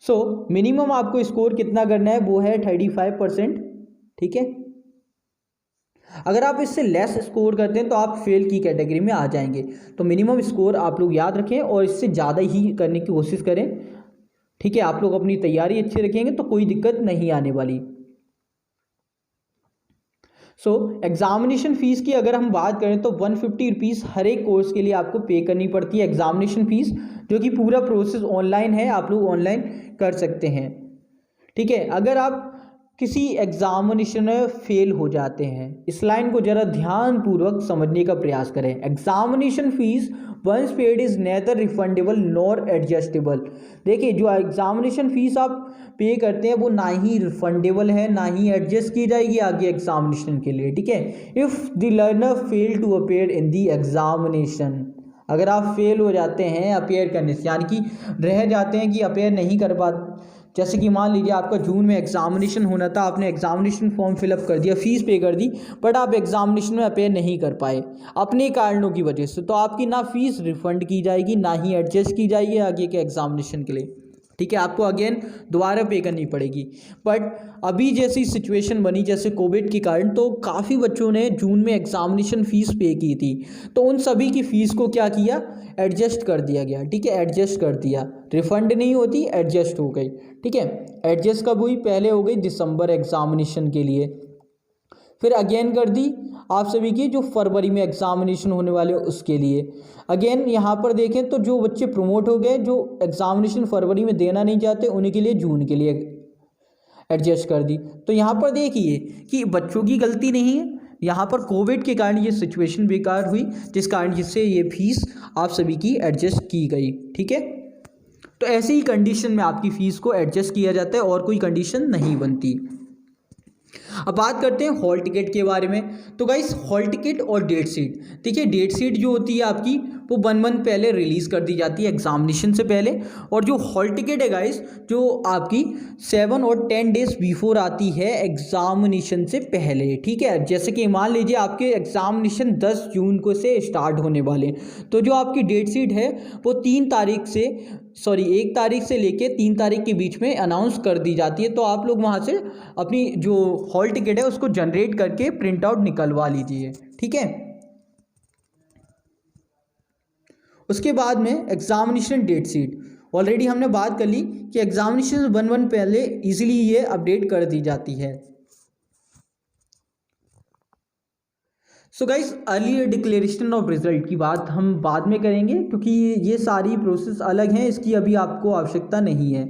सो मिनिमम आपको स्कोर कितना करना है वो है 35%। ठीक है, अगर आप इससे लेस स्कोर करते हैं तो आप फेल की कैटेगरी में आ जाएंगे। तो मिनिमम स्कोर आप लोग याद रखें और इससे ज़्यादा ही करने की कोशिश करें, ठीक है। आप लोग अपनी तैयारी अच्छी रखेंगे तो कोई दिक्कत नहीं आने वाली। एग्जामिनेशन फ़ीस की अगर हम बात करें तो 150 रुपीज़ हर एक कोर्स के लिए आपको पे करनी पड़ती है एग्जामिनेशन फ़ीस, जो कि पूरा प्रोसेस ऑनलाइन है, आप लोग ऑनलाइन कर सकते हैं, ठीक है। अगर आप किसी एग्जामिनेशन में फेल हो जाते हैं, इस लाइन को ज़रा ध्यानपूर्वक समझने का प्रयास करें। Examination fees once paid is neither refundable nor adjustable. देखिए, जो एग्जामिनेशन फीस आप पे करते हैं वो ना ही रिफंडेबल है, ना ही एडजस्ट की जाएगी आगे एग्जामिनेशन के लिए, ठीक है। If the learner fail to appear in the examination, अगर आप फेल हो जाते हैं अपेयर करने से, यानी कि रह जाते हैं कि अपेयर नहीं कर पाते, जैसे कि मान लीजिए आपका जून में एग्जामिनेशन होना था, आपने एग्जामिनेशन फॉर्म फिलअप कर दिया, फीस पे कर दी, बट आप एग्जामिनेशन में अपेयर नहीं कर पाए अपने कारणों की वजह से, तो आपकी ना फीस रिफंड की जाएगी ना ही एडजस्ट की जाएगी आगे के एग्जामिनेशन के लिए, ठीक है। आपको अगेन दोबारा पे करनी पड़ेगी। बट अभी जैसी सिचुएशन बनी जैसे कोविड के कारण, तो काफ़ी बच्चों ने जून में एग्जामिनेशन फ़ीस पे की थी, तो उन सभी की फ़ीस को क्या किया, एडजस्ट कर दिया गया, ठीक है। एडजस्ट कर दिया, रिफंड नहीं होती, एडजस्ट हो गई, ठीक है। एडजस्ट कब हुई, पहले हो गई दिसंबर एग्जामिनेशन के लिए, फिर अगेन कर दी आप सभी की जो फरवरी में एग्जामिनेशन होने वाले उसके लिए। अगेन यहाँ पर देखें तो जो बच्चे प्रमोट हो गए, जो एग्जामिनेशन फरवरी में देना नहीं चाहते, उन्हीं के लिए जून के लिए एडजस्ट कर दी। तो यहाँ पर देखिए कि बच्चों की गलती नहीं है, यहाँ पर कोविड के कारण ये सिचुएशन बेकार हुई, जिस कारण जिससे ये फीस आप सभी की एडजस्ट की गई, ठीक है। तो ऐसे ही कंडीशन में आपकी फ़ीस को एडजस्ट किया जाता है और कोई कंडीशन नहीं बनती। अब बात करते हैं हॉल टिकट के बारे में। तो गाइस, हॉल टिकट और डेट शीट, देखिए डेट शीट जो होती है आपकी वो 1 मंथ पहले रिलीज़ कर दी जाती है एग्जामिनेशन से पहले, और जो हॉल टिकट है गाइस जो आपकी 7 और 10 डेज बिफोर आती है एग्जामिनेशन से पहले, ठीक है। जैसे कि मान लीजिए आपके एग्जामिनेशन 10 जून को से स्टार्ट होने वाले, तो जो आपकी डेट शीट है वो 1 तारीख से लेके 3 तारीख के बीच में अनाउंस कर दी जाती है। तो आप लोग वहाँ से अपनी जो हॉल टिकट है उसको जनरेट करके प्रिंट आउट निकलवा लीजिए, ठीक है। उसके बाद में एग्जामिनेशन डेट शीट, ऑलरेडी हमने बात कर ली कि एग्जामिनेशन 1 मंथ पहले इजीली ये अपडेट कर दी जाती है। So guys, early declaration of result की बात हम बाद में करेंगे, क्योंकि ये सारी प्रोसेस अलग हैं, इसकी अभी आपको आवश्यकता नहीं है।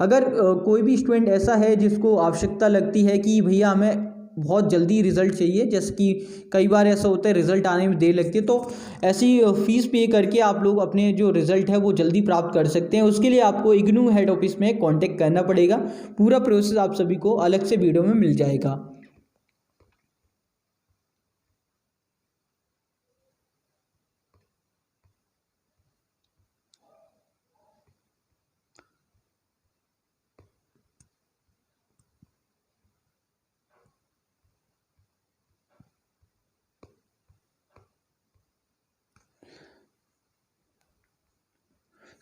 अगर कोई भी स्टूडेंट ऐसा है जिसको आवश्यकता लगती है कि भैया हमें बहुत जल्दी रिज़ल्ट चाहिए, जैसे कि कई बार ऐसा होता है रिज़ल्ट आने में देर लगती है, तो ऐसी फ़ीस पे करके आप लोग अपने जो रिज़ल्ट है वो जल्दी प्राप्त कर सकते हैं। उसके लिए आपको इग्नू हेड ऑफिस में कांटेक्ट करना पड़ेगा। पूरा प्रोसेस आप सभी को अलग से वीडियो में मिल जाएगा।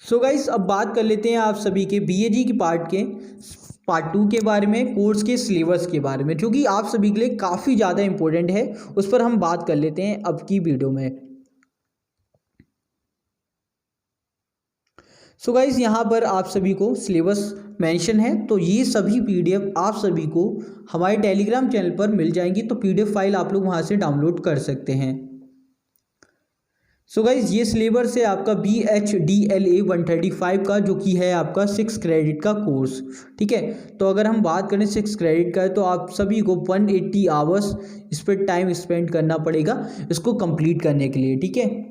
सो गाइस, अब बात कर लेते हैं आप सभी के बीएजी की पार्ट 2 के बारे में, कोर्स के सिलेबस के बारे में, जो कि आप सभी के लिए काफ़ी ज़्यादा इंपॉर्टेंट है। उस पर हम बात कर लेते हैं अब की वीडियो में। सो गाइस, यहाँ पर आप सभी को सिलेबस मेंशन है, तो ये सभी पीडीएफ आप सभी को हमारे टेलीग्राम चैनल पर मिल जाएंगी, तो पीडीएफ फाइल आप लोग वहाँ से डाउनलोड कर सकते हैं। सो गाइज, ये सिलेबस है आपका BHDLA 135 का, जो कि है आपका 6 क्रेडिट का कोर्स, ठीक है। तो अगर हम बात करें 6 क्रेडिट का है तो आप सभी को 180 आवर्स इस पर टाइम स्पेंड करना पड़ेगा इसको कंप्लीट करने के लिए, ठीक है।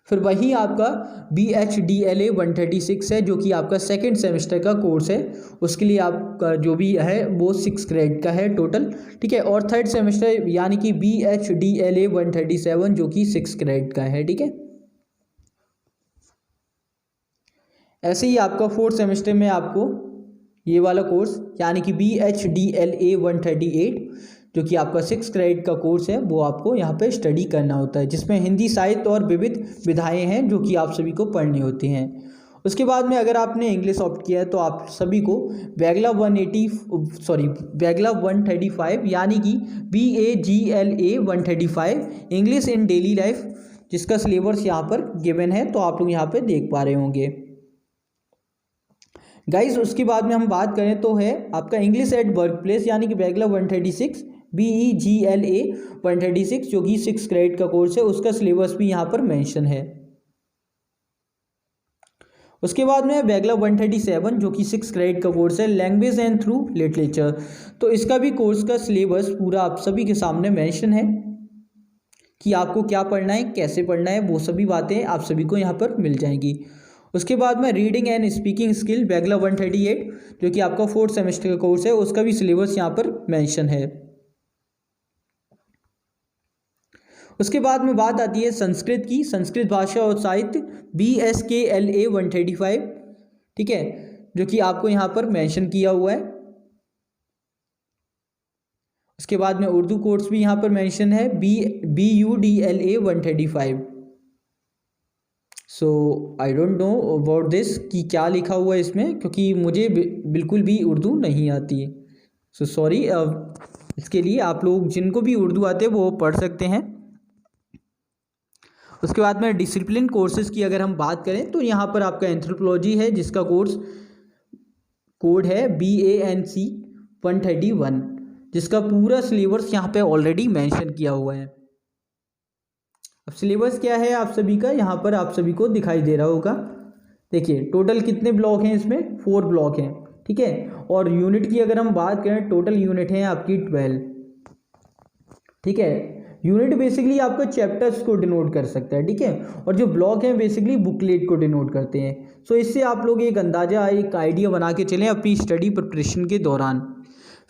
फिर वही आपका BHDLA 136 है, जो कि आपका 2nd सेमेस्टर का कोर्स है, उसके लिए आपका जो भी है वो 6 क्रेडिट का है टोटल, ठीक है। और 3rd सेमेस्टर यानी कि BHDLA 137 जो कि 6 क्रेडिट का है, ठीक है। ऐसे ही आपका 4th सेमेस्टर में आपको ये वाला कोर्स यानी कि BHDLA 138 जो कि आपका 6 क्रेडिट का कोर्स है वो आपको यहाँ पे स्टडी करना होता है, जिसमें हिंदी साहित्य और विविध विधाएं हैं जो कि आप सभी को पढ़नी होती हैं। उसके बाद में अगर आपने इंग्लिश ऑप्ट किया है तो आप सभी को बैगलॉग 135 यानी कि BAGLA 135 English in daily life जिसका सिलेबस यहाँ पर गिवन है, तो आप लोग यहाँ पे देख पा रहे होंगे गाइस। उसके बाद में हम बात करें तो है आपका इंग्लिश एट वर्क प्लेस यानी कि बैगलॉग 136 BEGLA 136 जो कि 6 क्रेडिट का कोर्स है, उसका सिलेबस भी यहाँ पर मेंशन है। उसके बाद में बैगलॉग 137 जो कि 6 क्रेडिट का कोर्स है लैंग्वेज एंड थ्रू लिटरेचर, तो इसका भी कोर्स का सिलेबस पूरा आप सभी के सामने मेंशन है कि आपको क्या पढ़ना है, कैसे पढ़ना है, वो सभी बातें आप सभी को यहाँ पर मिल जाएंगी। उसके बाद में रीडिंग एंड स्पीकिंग स्किल बैगलॉग 138 जो कि आपका 4th सेमेस्टर का कोर्स है, उसका भी सिलेबस यहाँ पर मेंशन है। उसके बाद में बात आती है संस्कृत की, संस्कृत भाषा और साहित्य BSKLA 135, ठीक है, जो कि आपको यहाँ पर मेंशन किया हुआ है। उसके बाद में उर्दू कोर्स भी यहाँ पर मेंशन है BUDLA 135। So I don't know about this कि क्या लिखा हुआ है इसमें, क्योंकि मुझे बिल्कुल भी उर्दू नहीं आती है। सो सॉरी, इसके लिए आप लोग जिनको भी उर्दू आते हैं वो पढ़ सकते हैं। उसके बाद में डिसिप्लिन कोर्सेज़ की अगर हम बात करें तो यहाँ पर आपका एंथ्रोपोलॉजी है जिसका कोर्स कोड है BANC 131 जिसका पूरा सिलेबस यहाँ पे ऑलरेडी मेंशन किया हुआ है। अब सिलेबस क्या है आप सभी का यहाँ पर आप सभी को दिखाई दे रहा होगा। देखिए टोटल कितने ब्लॉक हैं इसमें, 4 ब्लॉक हैं, ठीक है। और यूनिट की अगर हम बात करें टोटल यूनिट हैं आपकी 12, ठीक है। यूनिट बेसिकली आपका चैप्टर्स को डिनोट कर सकता है, ठीक है, और जो ब्लॉक हैं बेसिकली बुकलेट को डिनोट करते हैं। सो इससे आप लोग एक अंदाज़ा, एक आइडिया बना के चलें अपनी स्टडी प्रिपरेशन के दौरान।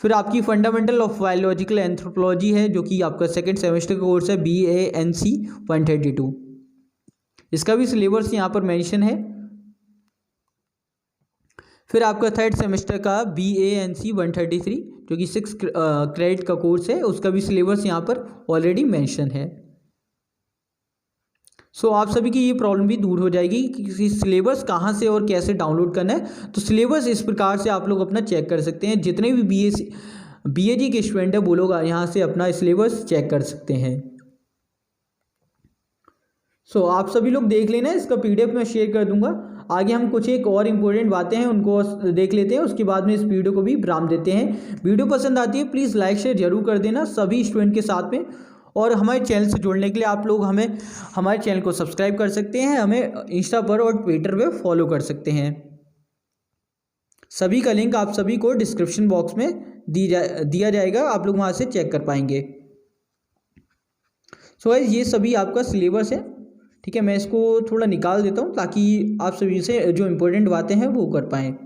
फिर आपकी फंडामेंटल ऑफ बायोलॉजिकल एंथ्रोपोलॉजी है जो कि आपका 2nd सेमेस्टर का कोर्स है BANC 132, इसका भी सिलेबस यहाँ पर मेंशन है। फिर आपका 3rd सेमेस्टर का BANC 133 जो कि 6 क्रेडिट का कोर्स है, उसका भी सिलेबस यहाँ पर ऑलरेडी मेंशन है। सो आप सभी की ये प्रॉब्लम भी दूर हो जाएगी कि सिलेबस कहाँ से और कैसे डाउनलोड करना है। तो सिलेबस इस प्रकार से आप लोग अपना चेक कर सकते हैं, जितने भी BAG के स्टूडेंट है वो लोग यहाँ से अपना सिलेबस चेक कर सकते हैं। सो आप सभी लोग देख लेना, इसका PDF मैं शेयर कर दूंगा। आगे हम कुछ एक और इम्पोर्टेंट बातें हैं उनको देख लेते हैं, उसके बाद में इस वीडियो को भी विराम देते हैं। वीडियो पसंद आती है प्लीज़ लाइक शेयर जरूर कर देना सभी स्टूडेंट के साथ में, और हमारे चैनल से जुड़ने के लिए आप लोग हमें हमारे चैनल को सब्सक्राइब कर सकते हैं, हमें इंस्टा पर और ट्विटर पर फॉलो कर सकते हैं। सभी का लिंक आप सभी को डिस्क्रिप्शन बॉक्स में दिया जाएगा, आप लोग वहाँ से चेक कर पाएंगे। सो गाइस ये सभी आपका सिलेबस है, ठीक है। मैं इसको थोड़ा निकाल देता हूँ ताकि आप सभी से जो इम्पोर्टेंट बातें हैं वो कर पाएँ।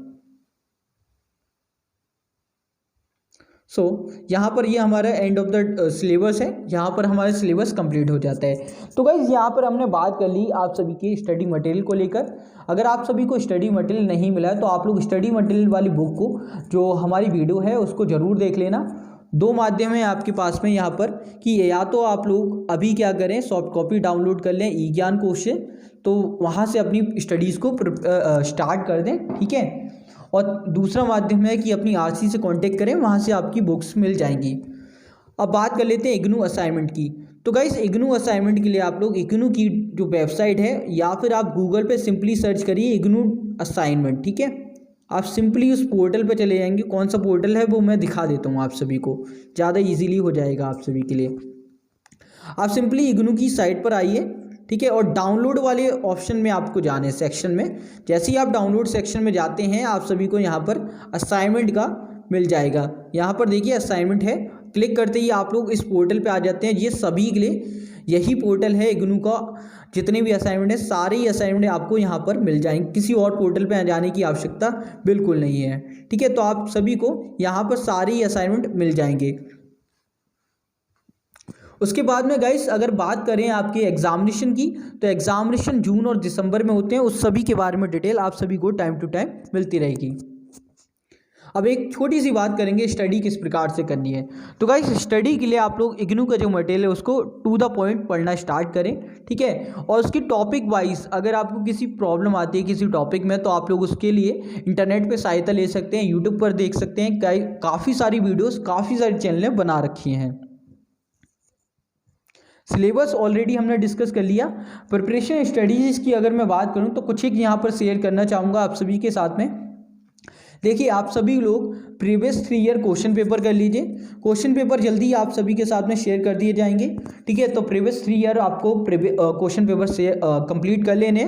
सो यहाँ पर ये हमारा एंड ऑफ द सिलेबस है, यहाँ पर हमारा सिलेबस कंप्लीट हो जाता है। तो गाइस यहाँ पर हमने बात कर ली आप सभी के स्टडी मटेरियल को लेकर। अगर आप सभी को स्टडी मटेरियल नहीं मिला है तो आप लोग स्टडी मटेरियल वाली बुक को जो हमारी वीडियो है उसको ज़रूर देख लेना। 2 माध्यम है आपके पास में यहाँ पर कि या तो आप लोग अभी क्या करें सॉफ्ट कॉपी डाउनलोड कर लें ई-ज्ञान कोश से, तो वहाँ से अपनी स्टडीज़ को स्टार्ट कर दें, ठीक है। और दूसरा माध्यम है कि अपनी RC से कांटेक्ट करें, वहाँ से आपकी बुक्स मिल जाएंगी। अब बात कर लेते हैं इग्नू असाइनमेंट की। तो गाइस इग्नू असाइनमेंट के लिए आप लोग इग्नू की जो वेबसाइट है या फिर आप गूगल पे सिंपली सर्च करिए इग्नू असाइनमेंट, ठीक है। आप सिंपली उस पोर्टल पे चले जाएंगे, कौन सा पोर्टल है वो मैं दिखा देता हूँ आप सभी को, ज़्यादा इजीली हो जाएगा आप सभी के लिए। आप सिंपली इग्नू की साइट पर आइए, ठीक है, और डाउनलोड वाले ऑप्शन में आपको जाना है सेक्शन में। जैसे ही आप डाउनलोड सेक्शन में जाते हैं आप सभी को यहाँ पर असाइनमेंट का मिल जाएगा। यहाँ पर देखिए असाइनमेंट है, क्लिक करते ही आप लोग इस पोर्टल पे आ जाते हैं। ये सभी के लिए यही पोर्टल है इग्नू का, जितने भी असाइनमेंट है सारे ही असाइनमेंट आपको यहाँ पर मिल जाएंगे, किसी और पोर्टल पे जाने की आवश्यकता बिल्कुल नहीं है, ठीक है। तो आप सभी को यहाँ पर सारे ही असाइनमेंट मिल जाएंगे। उसके बाद में गाइस अगर बात करें आपके एग्जामिनेशन की, तो एग्जामिनेशन जून और दिसंबर में होते हैं, उस सभी के बारे में डिटेल आप सभी को टाइम टू टाइम मिलती रहेगी। अब एक छोटी सी बात करेंगे स्टडी किस प्रकार से करनी है। तो गाइस स्टडी के लिए आप लोग इग्नू का जो मटेरियल है उसको टू द पॉइंट पढ़ना स्टार्ट करें, ठीक है। और उसकी टॉपिक वाइज अगर आपको किसी प्रॉब्लम आती है किसी टॉपिक में तो आप लोग उसके लिए इंटरनेट पे सहायता ले सकते हैं, यूट्यूब पर देख सकते हैं, काफ़ी सारी वीडियोस काफ़ी सारी चैनलें बना रखी हैं। सिलेबस ऑलरेडी हमने डिस्कस कर लिया। प्रिपरेशन स्टडीज़ की अगर मैं बात करूं तो कुछ एक यहाँ पर शेयर करना चाहूँगा आप सभी के साथ में। देखिए आप सभी लोग प्रीवियस 3 ईयर क्वेश्चन पेपर कर लीजिए। क्वेश्चन पेपर जल्दी आप सभी के साथ में शेयर कर दिए जाएंगे, ठीक है। तो प्रीवियस 3 ईयर आपको क्वेश्चन पेपर से कंप्लीट कर लेने,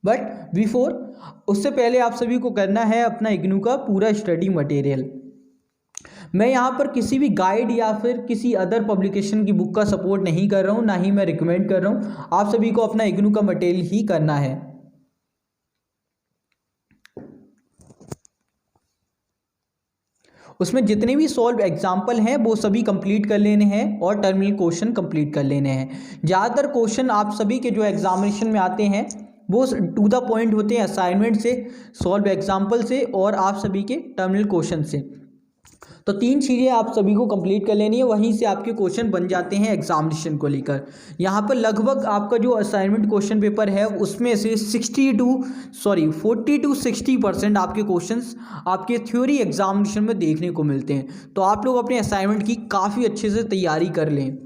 बट बिफोर उससे पहले आप सभी को करना है अपना इग्नू का पूरा स्टडी मटेरियल। मैं यहाँ पर किसी भी गाइड या फिर किसी अदर पब्लिकेशन की बुक का सपोर्ट नहीं कर रहा हूँ, ना ही मैं रिकमेंड कर रहा हूँ। आप सभी को अपना इग्नू का मटेरियल ही करना है। उसमें जितने भी सॉल्व एग्जाम्पल हैं वो सभी कंप्लीट कर लेने हैं और टर्मिनल क्वेश्चन कंप्लीट कर लेने हैं। ज़्यादातर क्वेश्चन आप सभी के जो एग्जामिनेशन में आते हैं वो टू द पॉइंट होते हैं, असाइनमेंट से, सॉल्व एग्जाम्पल से और आप सभी के टर्मिनल क्वेश्चन से। तो 3 चीज़ें आप सभी को कंप्लीट कर लेनी है, वहीं से आपके क्वेश्चन बन जाते हैं एग्जामिनेशन को लेकर। यहाँ पर लगभग आपका जो असाइनमेंट क्वेश्चन पेपर है उसमें से 40 to 60% आपके क्वेश्चंस आपके थ्योरी एग्जामिनेशन में देखने को मिलते हैं। तो आप लोग अपने असाइनमेंट की काफ़ी अच्छे से तैयारी कर लें,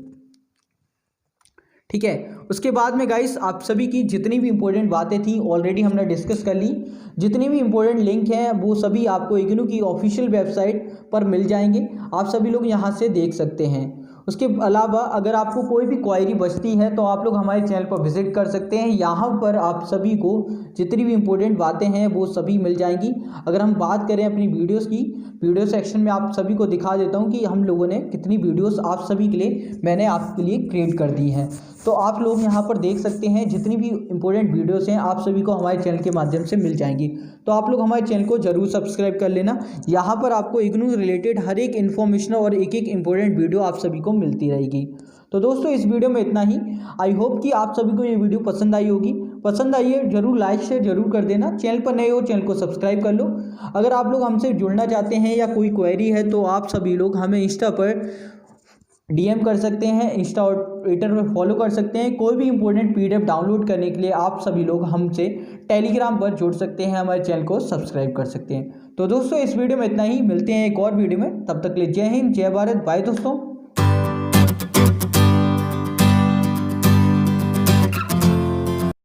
ठीक है। उसके बाद में गाइस आप सभी की जितनी भी इंपॉर्टेंट बातें थी ऑलरेडी हमने डिस्कस कर ली। जितनी भी इंपॉर्टेंट लिंक हैं वो सभी आपको इग्नू की ऑफिशियल वेबसाइट पर मिल जाएंगे, आप सभी लोग यहां से देख सकते हैं। उसके अलावा अगर आपको कोई भी क्वेरी बचती है तो आप लोग हमारे चैनल पर विजिट कर सकते हैं। यहाँ पर आप सभी को जितनी भी इंपॉर्टेंट बातें हैं वो सभी मिल जाएंगी। अगर हम बात करें अपनी वीडियोस की, वीडियो सेक्शन में आप सभी को दिखा देता हूँ कि हम लोगों ने कितनी वीडियोस आप सभी के लिए मैंने आपके लिए क्रिएट कर दी हैं। तो आप लोग यहाँ पर देख सकते हैं जितनी भी इंपॉर्टेंट वीडियोस हैं आप सभी को हमारे चैनल के माध्यम से मिल जाएंगी। तो आप लोग हमारे चैनल को जरूर सब्सक्राइब कर लेना। यहाँ पर आपको इग्नू रिलेटेड हर एक इन्फॉर्मेशन और एक इंपॉर्टेंट वीडियो आप सभी को मिलती रहेगी। तो दोस्तों इस वीडियो में इतना ही। आई होप कि आप सभी को ये वीडियो पसंद आई होगी। पसंद आई है जरूर लाइक शेयर जरूर कर देना। चैनल पर नए हो चैनल को सब्सक्राइब कर लो। अगर आप लोग हमसे जुड़ना चाहते हैं या कोई क्वेरी है तो आप सभी लोग हमें इंस्टा पर DM कर सकते हैं, इंस्टा और ट्विटर में फॉलो कर सकते हैं। कोई भी इंपॉर्टेंट PDF डाउनलोड करने के लिए आप सभी लोग हमसे टेलीग्राम पर जुड़ सकते हैं, हमारे चैनल को सब्सक्राइब कर सकते हैं। तो दोस्तों इस वीडियो में इतना ही, मिलते हैं एक और वीडियो में, तब तक के लिए जय हिंद जय भारत, बाय दोस्तों।